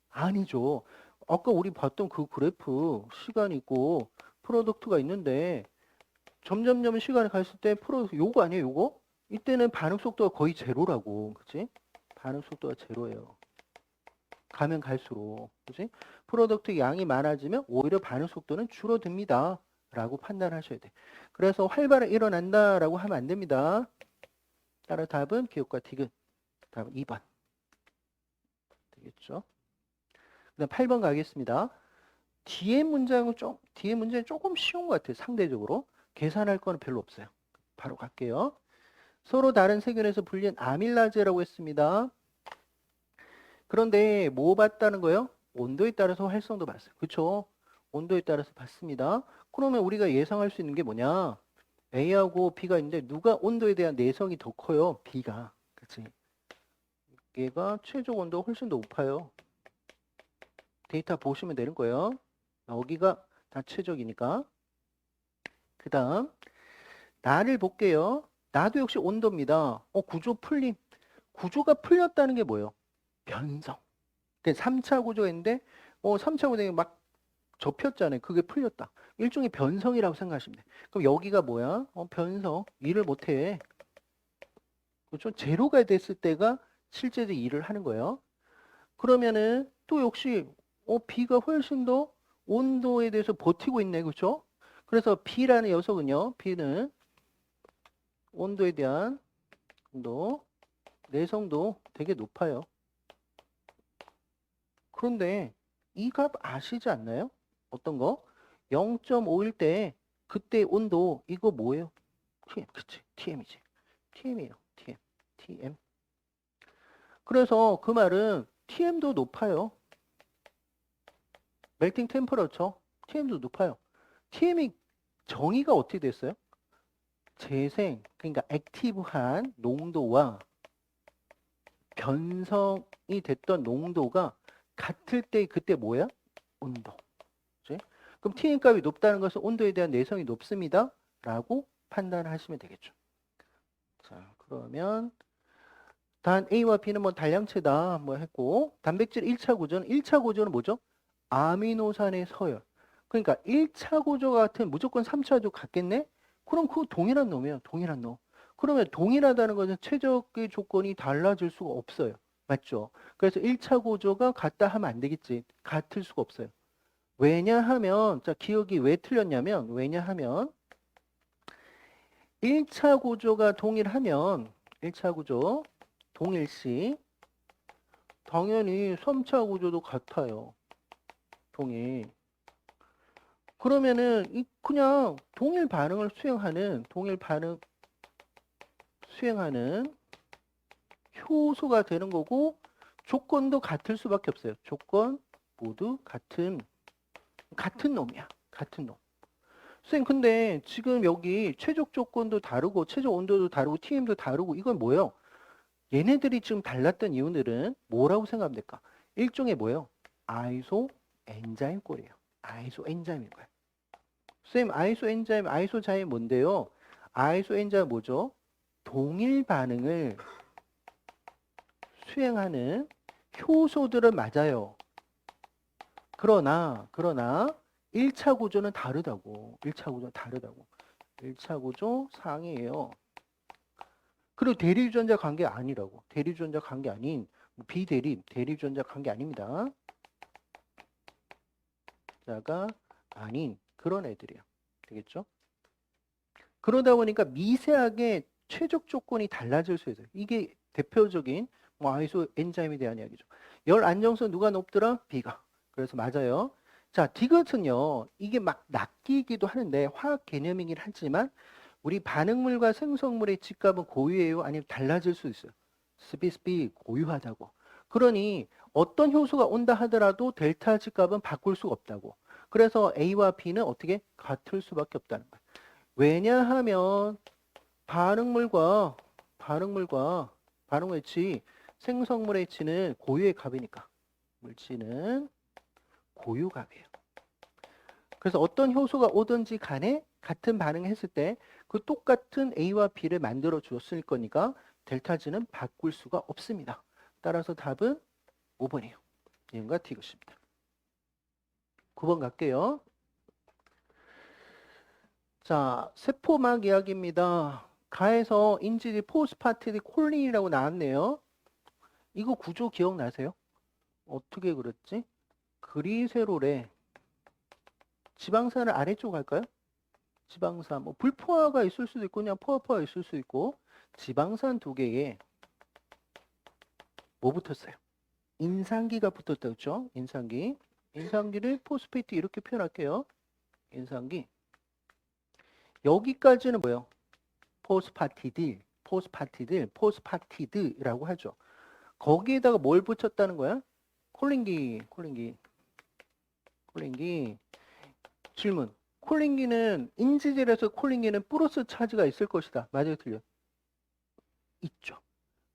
아니죠. 아까 우리 봤던 그 그래프 시간 있고 프로덕트가 있는데 점점점 시간이 갔을 때 요거 아니에요, 요거? 이때는 반응 속도가 거의 제로라고. 그치? 반응 속도가 제로예요. 가면 갈수록. 그치? 프로덕트 양이 많아지면 오히려 반응 속도는 줄어듭니다. 라고 판단하셔야 돼. 그래서 활발히 일어난다 라고 하면 안 됩니다. 따라 답은 기억과 디귿. 답은 2번. 되겠죠? 그 다음 8번 가겠습니다. 뒤에 문제는 조금 쉬운 것 같아요. 상대적으로. 계산할 거는 별로 없어요. 바로 갈게요. 서로 다른 세균에서 분리한 아밀라제라고 했습니다. 그런데 뭐 봤다는 거예요? 온도에 따라서 활성도 봤어요. 그렇죠? 온도에 따라서 봤습니다. 그러면 우리가 예상할 수 있는 게 뭐냐? A하고 B가 있는데 누가 온도에 대한 내성이 더 커요? B가. 그치? 얘가 최적 온도가 훨씬 더 높아요. 데이터 보시면 되는 거예요. 여기가 다 최적이니까. 그 다음 나를 볼게요. 나도 역시 온도입니다. 구조 풀림. 구조가 풀렸다는 게 뭐예요? 변성. 3차 구조가 있는데 3차 구조가 막 접혔잖아요. 그게 풀렸다. 일종의 변성이라고 생각하시면 돼. 그럼 여기가 뭐야? 변성. 일을 못해. 그렇죠? 제로가 됐을 때가 실제로 일을 하는 거예요. 그러면은 또 역시 B가 훨씬 더 온도에 대해서 버티고 있네. 그렇죠? 그래서 B라는 녀석은요. B는 온도에 대한 온도, 내성도 되게 높아요. 그런데 이 값 아시지 않나요? 어떤 거? 0.5일 때 그때 온도 이거 뭐예요? TM, 그치? TM이지. TM이에요. TM. TM. 그래서 그 말은 TM도 높아요. 멜팅 템퍼러처. TM도 높아요. TM이 정의가 어떻게 됐어요? 재생, 그러니까 액티브한 농도와 변성이 됐던 농도가 같을 때 그때 뭐야? 온도. 그치? 그럼 TM 값이 높다는 것은 온도에 대한 내성이 높습니다. 라고 판단하시면 되겠죠. 자, 그러면 단 A와 B는 뭐 단량체다 뭐 했고 단백질 1차 구조는 1차 구조는 뭐죠? 아미노산의 서열. 그러니까 1차 구조 같은 무조건 3차 구조 같겠네? 그럼 그거 동일한 놈이에요. 동일한 놈. 그러면 동일하다는 것은 최적의 조건이 달라질 수가 없어요. 맞죠? 그래서 1차 구조가 같다 하면 안 되겠지. 같을 수가 없어요. 왜냐하면 자 기억이 왜 틀렸냐면 왜냐하면 1차 구조가 동일하면 1차 구조 동일시 당연히 3차 구조도 같아요. 동일. 그러면은 그냥 동일 반응을 수행하는 효소가 되는 거고 조건도 같을 수밖에 없어요. 조건 모두 같은 놈이야. 같은 놈. 선생님 근데 지금 여기 최적 조건도 다르고 최적 온도도 다르고 TM도 다르고 이건 뭐예요? 얘네들이 지금 달랐던 이유들은 뭐라고 생각하면 될까? 일종의 뭐예요? 아이소 엔자임 꼴이에요. 아이소 엔자임인 거예요. 선생님, 아이소 엔자임, 아이소자임이 뭔데요? 아이소 엔자임 뭐죠? 동일 반응을 수행하는 효소들은 맞아요. 그러나 1차 구조는 다르다고. 1차 구조는 다르다고. 1차 구조 상이에요. 그리고 대리유전자 관계 아니라고. 대리유전자 관계 아닌 비대립, 대리유전자 관계 아닙니다. 자가 아닌 그런 애들이에요. 되겠죠? 그러다 보니까 미세하게 최적 조건이 달라질 수 있어요. 이게 대표적인 뭐 아이소 엔자임에 대한 이야기죠. 열 안정성 누가 높더라? B가. 그래서 맞아요. 자, 디귿은요. 이게 막 낚이기도 하는데 화학 개념이긴 하지만 우리 반응물과 생성물의 집값은 고유해요? 아니면 달라질 수 있어요? 스비스비 고유하다고. 그러니 어떤 효소가 온다 하더라도 델타 집값은 바꿀 수가 없다고. 그래서 A와 B는 어떻게 같을 수밖에 없다는 거예요. 왜냐하면 반응물과 반응물치 생성물의 치는 고유의 값이니까 물치는 고유값이에요. 그래서 어떤 효소가 오든지 간에 같은 반응을 했을 때 그 똑같은 A와 B를 만들어 주었을 거니까 델타지는 바꿀 수가 없습니다. 따라서 답은 5번이에요. 이응과 디귿입니다. 9번 갈게요. 자, 세포막 이야기입니다. 가에서 인지디 포스파티디 콜린이라고 나왔네요. 이거 구조 기억나세요? 어떻게 그랬지? 그리세롤에 지방산을 아래쪽 할까요? 지방산, 뭐 불포화가 있을 수도 있고 그냥 포화포화 있을 수도 있고 지방산 두 개에 뭐 붙었어요? 인산기가 붙었다 그렇죠? 인산기를 포스페이트 이렇게 표현할게요. 인산기. 여기까지는 뭐예요? 포스파티드라고 하죠. 거기에다가 뭘 붙였다는 거야? 콜린기. 질문. 콜린기는 인지질에서 콜린기는 플러스 차지가 있을 것이다. 맞아요, 틀려? 있죠.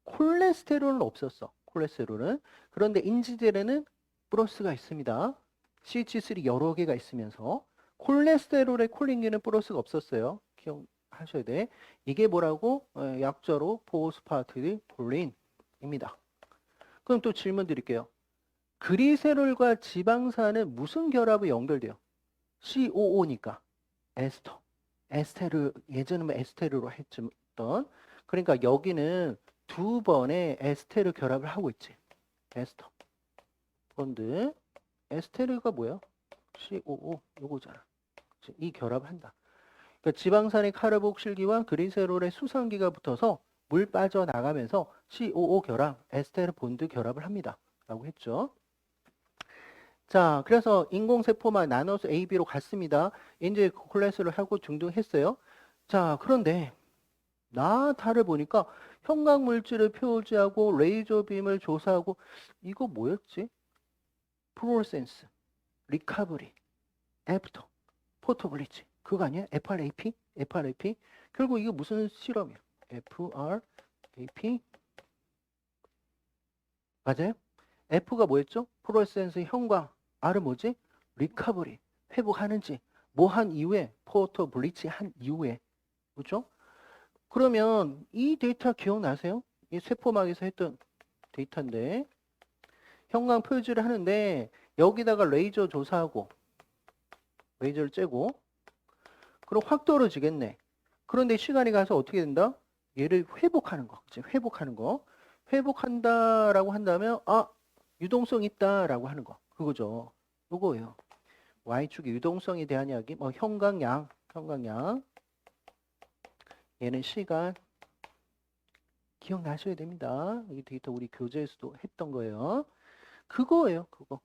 콜레스테롤은 없었어. 콜레스테롤은. 그런데 인지질에는 플러스가 있습니다. CH3 여러 개가 있으면서 콜레스테롤의 콜린기는 플러스가 없었어요. 기억하셔야 돼. 이게 뭐라고? 약자로 포스파티드 콜린입니다. 그럼 또 질문 드릴게요. 그리세롤과 지방산은 무슨 결합이 연결돼요? COO니까 에스터. 에스테르 예전에 뭐 에스테르로 했던 그러니까 여기는 두 번의 에스테르 결합을 하고 있지. 에스터. 본드. 에스테르가 뭐야? COO 요거잖아. 이 결합을 한다. 그러니까 지방산의 카르복실기와 그리세롤의 수산기가 붙어서 물 빠져나가면서 COO 결합, 에스테르 본드 결합을 합니다. 라고 했죠. 자, 그래서 인공세포만 나눠서 A, B로 갔습니다. 이제 콜레스테롤 하고 등등 했어요. 자, 그런데 나다를 보니까 형광물질을 표시하고 레이저빔을 조사하고 이거 뭐였지? 플로레센스, 리카버리, 애프터, 포토블리치 그거 아니야? FRAP? 결국 이거 무슨 실험이야? FRAP 맞아요? F가 뭐였죠? 플로레센스 형광 R은 뭐지? 리카버리 회복하는지 뭐 한 이후에 포토블리치 한 이후에 그렇죠? 그러면 이 데이터 기억나세요? 이 세포막에서 했던 데이터인데 형광 표시를 하는데 여기다가 레이저 조사하고 레이저를 쬐고 그럼 확 떨어지겠네. 그런데 시간이 가서 어떻게 된다? 얘를 회복하는 거. 그치? 회복하는 거. 회복한다라고 한다면 유동성 있다라고 하는 거. 그거죠. 요거예요. Y축의 유동성에 대한 이야기. 뭐 형광양. 얘는 시간. 기억나셔야 됩니다. 이 데이터 우리 교재에서도 했던 거예요. 그거예요. 그거.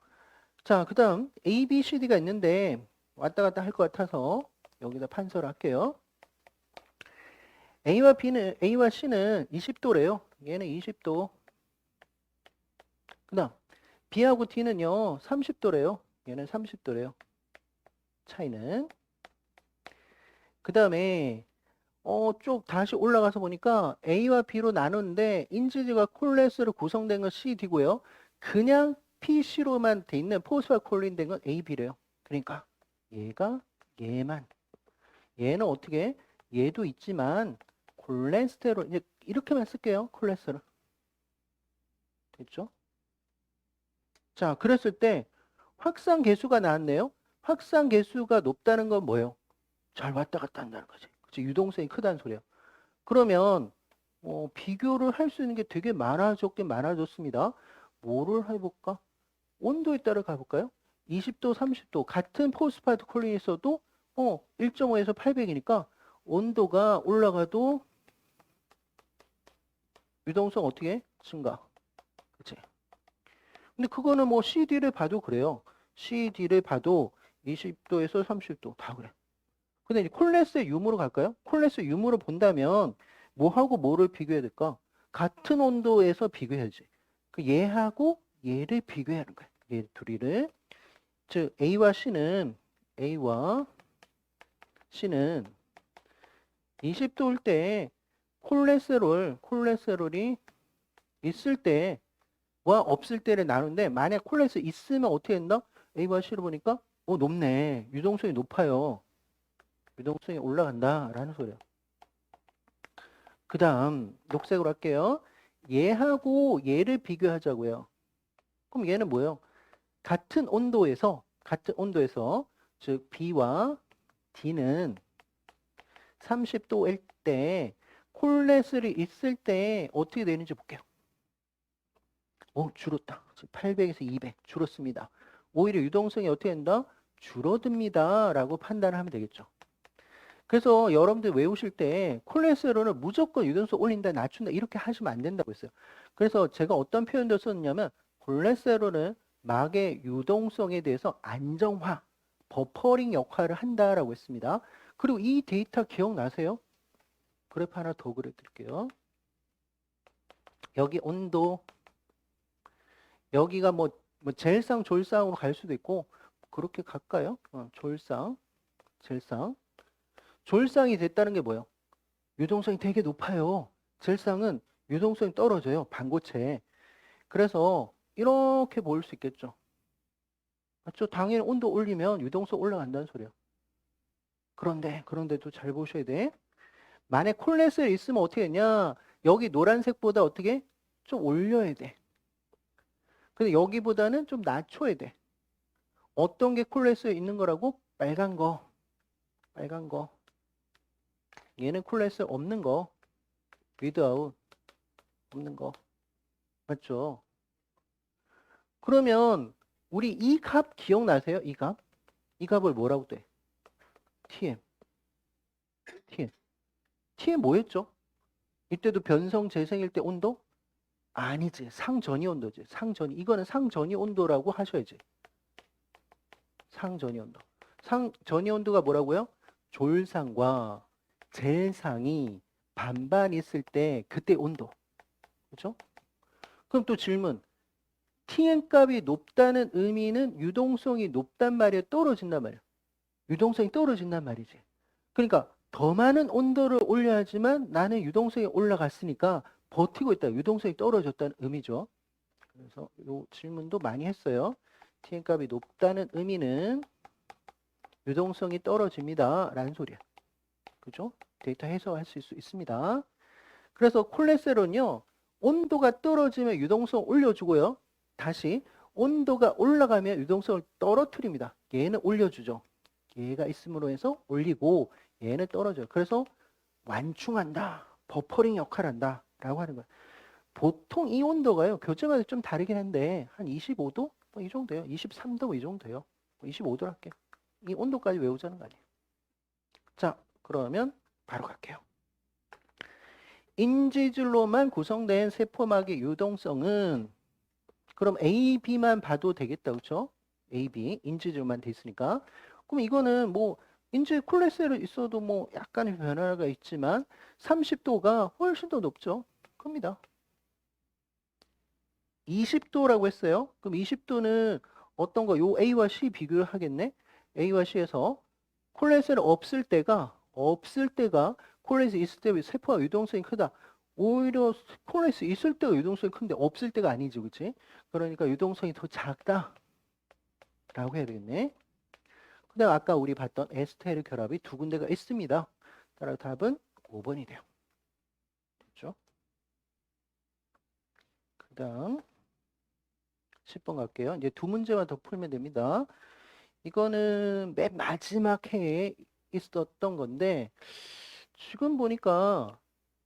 자, 그 다음 A, B, C, D가 있는데 왔다 갔다 할 것 같아서 여기다 판서를 할게요. A와 C는 20도래요. 얘는 20도. 그 다음 B하고 D는요 30도래요. 얘는 30도래요. 차이는. 그 다음에 쭉 다시 올라가서 보니까 A와 B로 나누는데 인지지가 콜레스로 구성된 건 C, D고요. 그냥 PC로만 돼 있는 포스파콜린 된 건 AB래요. 그러니까 얘가 얘만. 얘는 어떻게? 얘도 있지만 콜레스테롤 이제 이렇게만 쓸게요. 콜레스테롤. 됐죠? 자, 그랬을 때 확산 계수가 나왔네요. 확산 계수가 높다는 건 뭐예요? 잘 왔다 갔다 한다는 거지. 그치? 유동성이 크다는 소리야. 그러면 비교를 할 수 있는 게 되게 많아졌긴 많아졌습니다. 뭐를 해볼까? 온도에 따라 가볼까요? 20도, 30도 같은 포스파이드 콜린에서도 1.5에서 800이니까 온도가 올라가도 유동성 어떻게 증가? 그치? 근데 그거는 뭐 CD를 봐도 그래요. CD를 봐도 20도에서 30도 다 그래. 근데 이제 콜레스의 유무로 갈까요? 콜레스의 유무로 본다면 뭐하고 뭐를 비교해야 될까? 같은 온도에서 비교해야지. 그 얘하고 얘를 비교해야 하는 거야. 얘 둘이를. 즉 A와 C는 20도일 때 콜레스테롤이 있을 때와 없을 때를 나누는데 만약 콜레스테롤 있으면 어떻게 된다? A와 C를 보니까 높네. 유동성이 높아요. 유동성이 올라간다 라는 소리야. 그 다음 녹색으로 할게요. 얘하고 얘를 비교하자고요. 그럼 얘는 뭐예요? 같은 온도에서 즉 B와 D는 30도일 때 콜레스테롤이 있을 때 어떻게 되는지 볼게요. 줄었다. 800에서 200 줄었습니다. 오히려 유동성이 어떻게 된다? 줄어듭니다 라고 판단을 하면 되겠죠. 그래서 여러분들 외우실 때 콜레스테롤을 무조건 유동성 올린다, 낮춘다 이렇게 하시면 안 된다고 했어요. 그래서 제가 어떤 표현도 썼냐면 콜레스테롤은 막의 유동성에 대해서 안정화, 버퍼링 역할을 한다라고 했습니다. 그리고 이 데이터 기억나세요? 그래프 하나 더 그려드릴게요. 여기 온도, 여기가 뭐 젤상, 졸상으로 갈 수도 있고 그렇게 갈까요? 졸상, 젤상. 졸상이 됐다는 게 뭐예요? 유동성이 되게 높아요. 젤상은 유동성이 떨어져요. 반고체에. 그래서 이렇게 보일 수 있겠죠. 맞죠? 당연히 온도 올리면 유동성 올라간다는 소리예요. 그런데도 잘 보셔야 돼. 만약 콜레스테롤 있으면 어떻게 했냐? 여기 노란색보다 어떻게? 좀 올려야 돼. 근데 여기보다는 좀 낮춰야 돼. 어떤 게 콜레스테롤 있는 거라고? 빨간 거. 얘는 콜레스테롤 없는 거. without 없는 거. 맞죠? 그러면 우리 이 값 기억나세요? 이 값? 이 값을 뭐라고 돼? TM. TM 뭐였죠? 이때도 변성 재생일 때 온도? 아니지. 상전이 온도지. 이거는 상전이 온도라고 하셔야지. 상전이 온도. 상전이 온도가 뭐라고요? 졸상과 젤상이 반반 있을 때 그때 온도. 그렇죠? 그럼 또 질문. TN 값이 높다는 의미는 유동성이 높단 말이에요? 떨어진단 말이에요? 유동성이 떨어진단 말이지. 그러니까 더 많은 온도를 올려야지만 나는 유동성이 올라갔으니까 버티고 있다. 유동성이 떨어졌다는 의미죠. 그래서 이 질문도 많이 했어요. TN 값이 높다는 의미는 유동성이 떨어집니다. 라는 소리야. 그죠? 데이터 해석할 수 있습니다. 그래서 콜레스테롤은요. 온도가 떨어지면 유동성 올려주고요. 다시 온도가 올라가면 유동성을 떨어뜨립니다. 얘는 올려주죠. 얘가 있음으로 해서 올리고 얘는 떨어져요. 그래서 완충한다. 버퍼링 역할을 한다. 라고 하는 거예요. 보통 이 온도가요. 교재마다 좀 다르긴 한데 한 25도? 뭐 이 정도예요. 23도 이 정도 돼요. 25도로 할게요. 이 온도까지 외우자는 거 아니에요. 자, 그러면 바로 갈게요. 인지질로만 구성된 세포막의 유동성은 그럼 A, B만 봐도 되겠다. 그렇죠? A, B 인지질로만 돼 있으니까. 그럼 이거는 뭐 인지 콜레스테롤 있어도 뭐 약간의 변화가 있지만 30도가 훨씬 더 높죠. 큽니다. 20도라고 했어요. 그럼 20도는 어떤 거? 요 A와 C 비교를 하겠네. A와 C에서 콜레스테롤 없을 때가 콜레스테롤 있을 때 세포와 유동성이 크다. 오히려 콜레스 있을 때가 유동성이 큰데 없을 때가 아니지, 그치? 그러니까 유동성이 더 작다라고 해야 되겠네. 그 다음 아까 우리 봤던 에스테르 결합이 두 군데가 있습니다. 따라 답은 5번이 돼요. 됐죠? 그 다음 10번 갈게요. 이제 두 문제만 더 풀면 됩니다. 이거는 맨 마지막 해에 있었던 건데 지금 보니까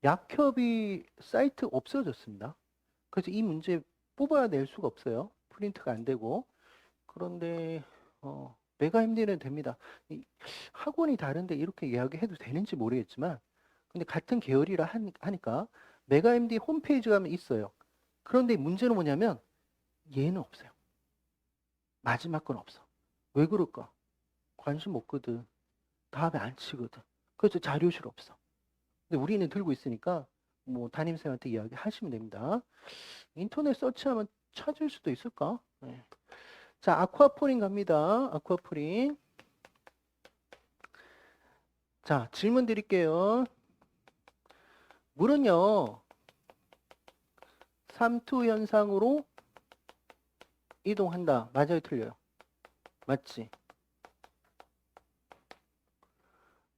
약협이 사이트 없어졌습니다. 그래서 이 문제 뽑아야 낼 수가 없어요. 프린트가 안 되고. 그런데 메가MD는 됩니다. 학원이 다른데 이렇게 이야기해도 되는지 모르겠지만 근데 같은 계열이라 하니까 메가MD 홈페이지 가면 있어요. 그런데 문제는 뭐냐면 얘는 없어요. 마지막 건 없어. 왜 그럴까? 관심 없거든. 다음에 안 치거든. 그래서 자료실 없어. 근데 우리는 들고 있으니까 뭐 담임쌤한테 이야기하시면 됩니다. 인터넷 서치하면 찾을 수도 있을까? 네. 자, 아쿠아포린 갑니다. 아쿠아포린. 자, 질문 드릴게요. 물은요, 삼투 현상으로 이동한다. 맞아요, 틀려요? 맞지?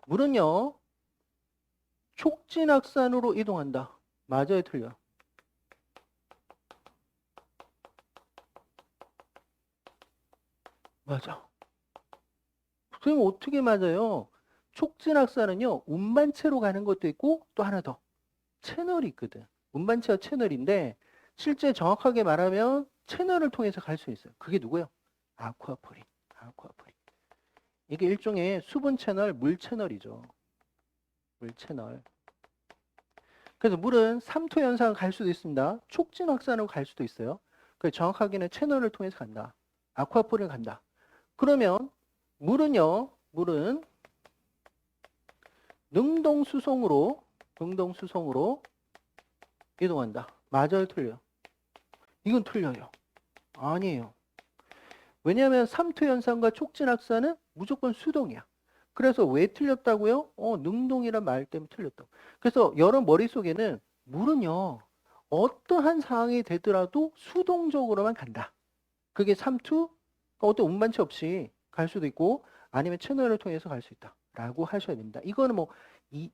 물은요, 촉진확산으로 이동한다. 맞아요, 틀려요? 맞아. 선생님 어떻게 맞아요? 촉진확산은요, 운반체로 가는 것도 있고 또 하나 더. 채널이 있거든. 운반체와 채널인데 실제 정확하게 말하면 채널을 통해서 갈 수 있어요. 그게 누구예요? 아쿠아포린. 아쿠아포린. 이게 일종의 수분 채널, 물 채널이죠. 물 채널. 그래서 물은 삼투 현상을 갈 수도 있습니다. 촉진 확산으로 갈 수도 있어요. 그 정확하게는 채널을 통해서 간다. 아쿠아포린을 간다. 그러면 물은요, 물은 능동수송으로 이동한다. 맞아요, 틀려요? 이건 틀려요. 아니에요. 왜냐하면 삼투 현상과 촉진 확산은 무조건 수동이야. 그래서 왜 틀렸다고요? 능동이란 말 때문에 틀렸다고. 그래서 여러분 머릿속에는 물은요, 어떠한 상황이 되더라도 수동적으로만 간다. 그게 삼투, 어떤 운반체 없이 갈 수도 있고, 아니면 채널을 통해서 갈 수 있다. 라고 하셔야 됩니다. 이거는 뭐,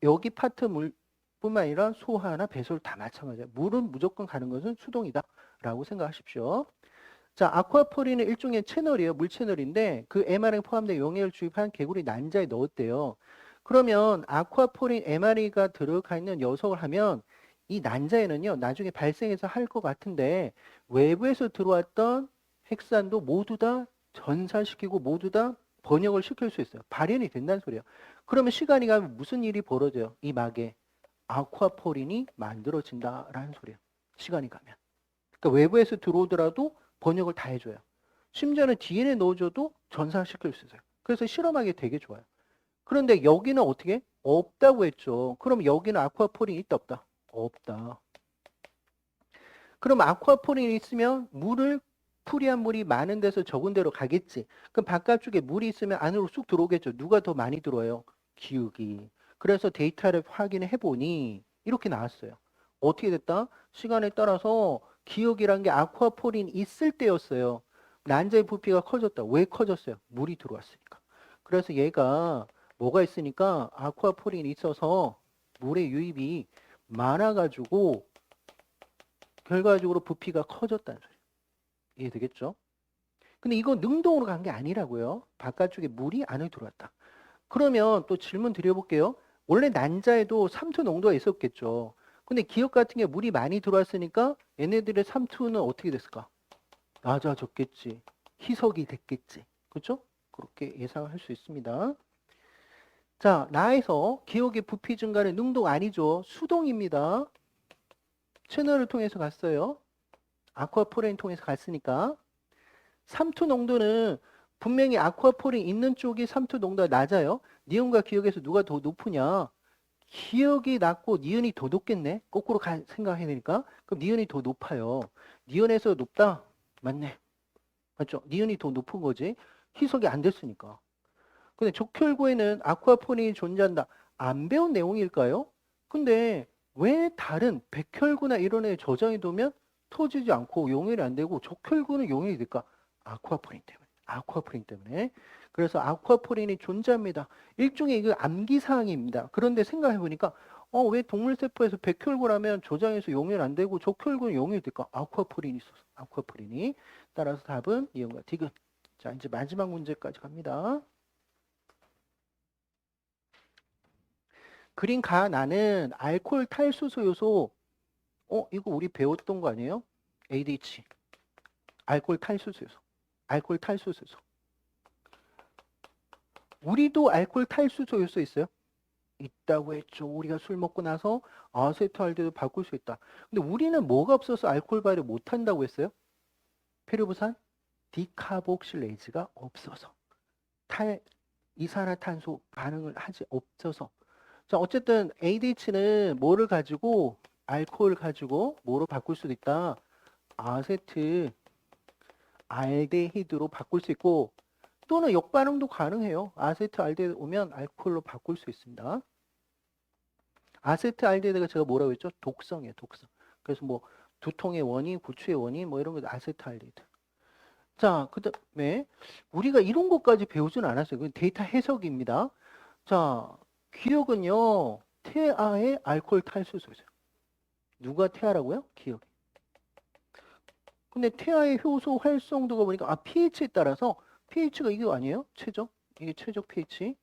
여기 파트 물뿐만 아니라 소화나 배설 다 마찬가지예요. 물은 무조건 가는 것은 수동이다. 라고 생각하십시오. 자, 아쿠아포린은 일종의 채널이에요. 물 채널인데 그 mRNA 포함된 용액을 주입한 개구리 난자에 넣었대요. 그러면 아쿠아포린 mRNA가 들어가 있는 녀석을 하면 이 난자에는요, 나중에 발생해서 할 것 같은데 외부에서 들어왔던 핵산도 모두 다 전사시키고 모두 다 번역을 시킬 수 있어요. 발현이 된다는 소리예요. 그러면 시간이 가면 무슨 일이 벌어져요? 이 막에 아쿠아포린이 만들어진다라는 소리예요. 시간이 가면. 그러니까 외부에서 들어오더라도 번역을 다 해줘요. 심지어는 DNA 넣어줘도 전사시킬 수 있어요. 그래서 실험하기 되게 좋아요. 그런데 여기는 어떻게? 없다고 했죠. 그럼 여기는 아쿠아포린이 있다 없다? 없다. 그럼 아쿠아포린이 있으면 물을 풀이한 물이 많은 데서 적은 데로 가겠지. 그럼 바깥쪽에 물이 있으면 안으로 쑥 들어오겠죠. 누가 더 많이 들어와요? 기울기. 그래서 데이터를 확인해 보니 이렇게 나왔어요. 어떻게 됐다? 시간에 따라서 기억이란 게 아쿠아포린 있을 때였어요. 난자의 부피가 커졌다. 왜 커졌어요? 물이 들어왔으니까. 그래서 얘가 뭐가 있으니까 아쿠아포린이 있어서 물의 유입이 많아가지고 결과적으로 부피가 커졌다는 소리예요. 이해되겠죠? 근데 이거 능동으로 간 게 아니라고요. 바깥쪽에 물이 안에 들어왔다. 그러면 또 질문 드려볼게요. 원래 난자에도 삼투 농도가 있었겠죠. 근데 기억 같은 게 물이 많이 들어왔으니까 얘네들의 삼투는 어떻게 됐을까? 낮아졌겠지. 희석이 됐겠지. 그렇죠? 그렇게 예상할 수 있습니다. 자, 나에서 기억의 부피 증가는 능동 아니죠. 수동입니다. 채널을 통해서 갔어요. 아쿠아포린 통해서 갔으니까. 삼투 농도는 분명히 아쿠아포린 있는 쪽이 삼투 농도가 낮아요. 니은과 기억에서 누가 더 높으냐? 기억이 낮고 니은이 더 높겠네. 거꾸로 생각해야 되니까. 그럼 니은이 더 높아요. 니은에서 높다? 맞네. 맞죠? 니은이 더 높은 거지. 희석이 안 됐으니까. 근데 적혈구에는 아쿠아포린이 존재한다. 안 배운 내용일까요? 근데 왜 다른 백혈구나 이런 애 저장해 두면 터지지 않고 용혈이 안 되고 적혈구는 용혈이 될까? 아쿠아포린 때문에. 아쿠아포린 때문에. 그래서 아쿠아포린이 존재합니다. 일종의 이거 암기사항입니다. 그런데 생각해보니까 왜 동물세포에서 백혈구라면 저장해서 용혈 안 되고 적혈구는 용혈이 될까? 아쿠아포린이 있어서. 아쿠아포린이. 따라서 답은 이온과 디귿. 자, 이제 마지막 문제까지 갑니다. 그린 가나는 알코올 탈수소 요소. 이거 우리 배웠던 거 아니에요? ADH. 알코올 탈수소 요소. 알코올 탈수소 요소. 우리도 알코올 탈수소 요소 있어요? 있다고 했죠. 우리가 술 먹고 나서 아세토알데도 바꿀 수 있다. 근데 우리는 뭐가 없어서 알코올 발효 못 한다고 했어요? 페르부산 디카복실레이즈가 없어서. 이산화탄소 반응을 하지 없어서. 자, 어쨌든 ADH는 뭐를 가지고 알코올 가지고 뭐로 바꿀 수도 있다. 아세트 알데히드로 바꿀 수 있고 또는 역반응도 가능해요. 아세트 알데히드 오면 알코올로 바꿀 수 있습니다. 아세트 알데히드가 제가 뭐라고 했죠? 독성이에요. 독성. 그래서 뭐 두통의 원인, 구취의 원인 뭐 이런 거 아세트 알데히드. 자, 그다음에 우리가 이런 것까지 배우진 않았어요. 그건 데이터 해석입니다. 자, 기억은요. 태아의 알코올 탈수소죠. 누가 태아라고요? 기억이. 근데 태아의 효소 활성도가 보니까 pH에 따라서 pH가 이거 아니에요? 최적? 이게 최적 pH.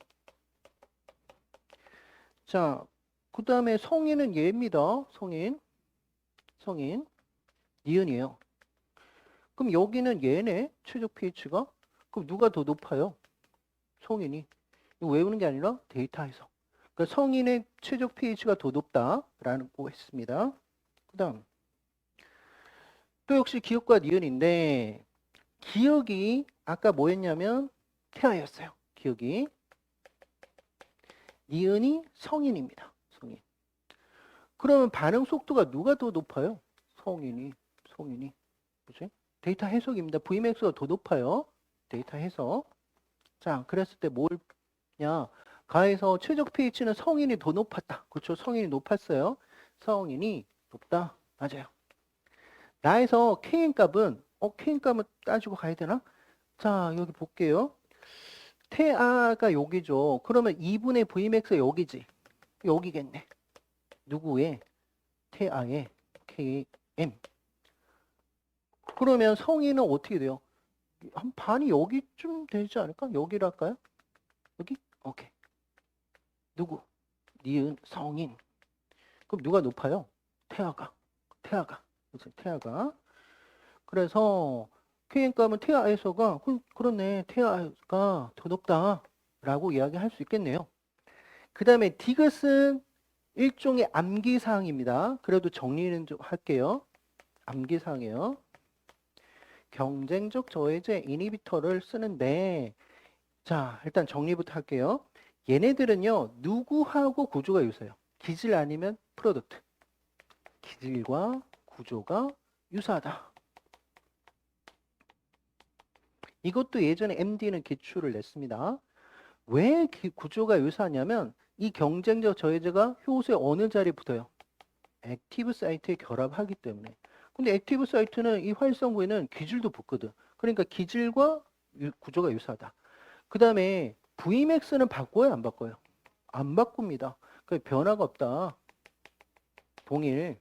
자, 그 다음에 성인은 얘입니다. 성인. 니은이에요. 그럼 여기는 얘네. 최적 pH가. 그럼 누가 더 높아요? 성인이. 이거 외우는 게 아니라 데이터 해석. 그러니까 성인의 최적 pH가 더 높다라고 했습니다. 그 다음. 또 역시 기억과 니은인데 기억이 아까 뭐였냐면 태아였어요. 기억이. 니은이 성인입니다. 성인. 그러면 반응 속도가 누가 더 높아요? 성인이. 그치? 데이터 해석입니다. Vmax가 더 높아요. 데이터 해석. 자, 그랬을 때 뭐냐? 가에서 최적 pH는 성인이 더 높았다. 그렇죠? 성인이 높았어요. 성인이 높다. 맞아요. 나에서 Kn 값은 Kn 값은 따지고 가야 되나? 자, 여기 볼게요. 태아가 여기죠. 그러면 2분의 Vmax가 여기지. 여기겠네. 누구의? 태아의 Km. 그러면 성인은 어떻게 돼요? 한 반이 여기쯤 되지 않을까? 여기랄까요? 여기? 오케이. 누구? 니은 성인. 그럼 누가 높아요? 태아가. 그렇죠? 태아가. 그래서 Kn값은 태아에서가 그렇네. 태아가 더 높다라고 이야기할 수 있겠네요. 그 다음에 디귿은 일종의 암기사항입니다. 그래도 정리는 좀 할게요. 암기사항이에요. 경쟁적 저해제 이니비터를 쓰는데 자, 일단 정리부터 할게요. 얘네들은요. 누구하고 구조가 유사해요? 기질 아니면 프로덕트. 기질과 구조가 유사하다. 이것도 예전에 MD는 기출을 냈습니다. 왜 구조가 유사하냐면 이 경쟁적 저해제가 효소의 어느 자리에 붙어요? 액티브 사이트에 결합하기 때문에. 근데 액티브 사이트는 이 활성부에는 기질도 붙거든. 그러니까 기질과 구조가 유사하다. 그 다음에 Vmax는 바꿔요? 안 바꿔요? 안 바꿉니다. 그러니까 변화가 없다. 동일.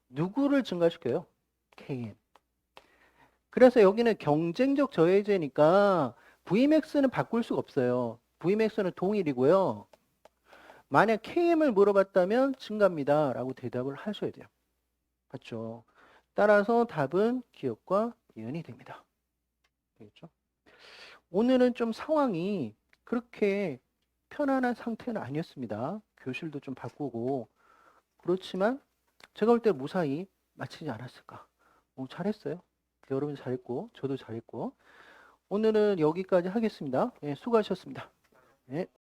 누구를 증가시켜요? Km. 그래서 여기는 경쟁적 저해제니까 Vmax는 바꿀 수가 없어요. Vmax는 동일이고요. 만약 Km을 물어봤다면 증가입니다. 라고 대답을 하셔야 돼요. 맞죠? 따라서 답은 기억과 이은이 됩니다. 되겠죠? 오늘은 좀 상황이 그렇게 편안한 상태는 아니었습니다. 교실도 좀 바꾸고 그렇지만 제가 볼 때 무사히 마치지 않았을까. 잘했어요. 여러분 잘했고 저도 잘했고 오늘은 여기까지 하겠습니다. 네, 수고하셨습니다. 네.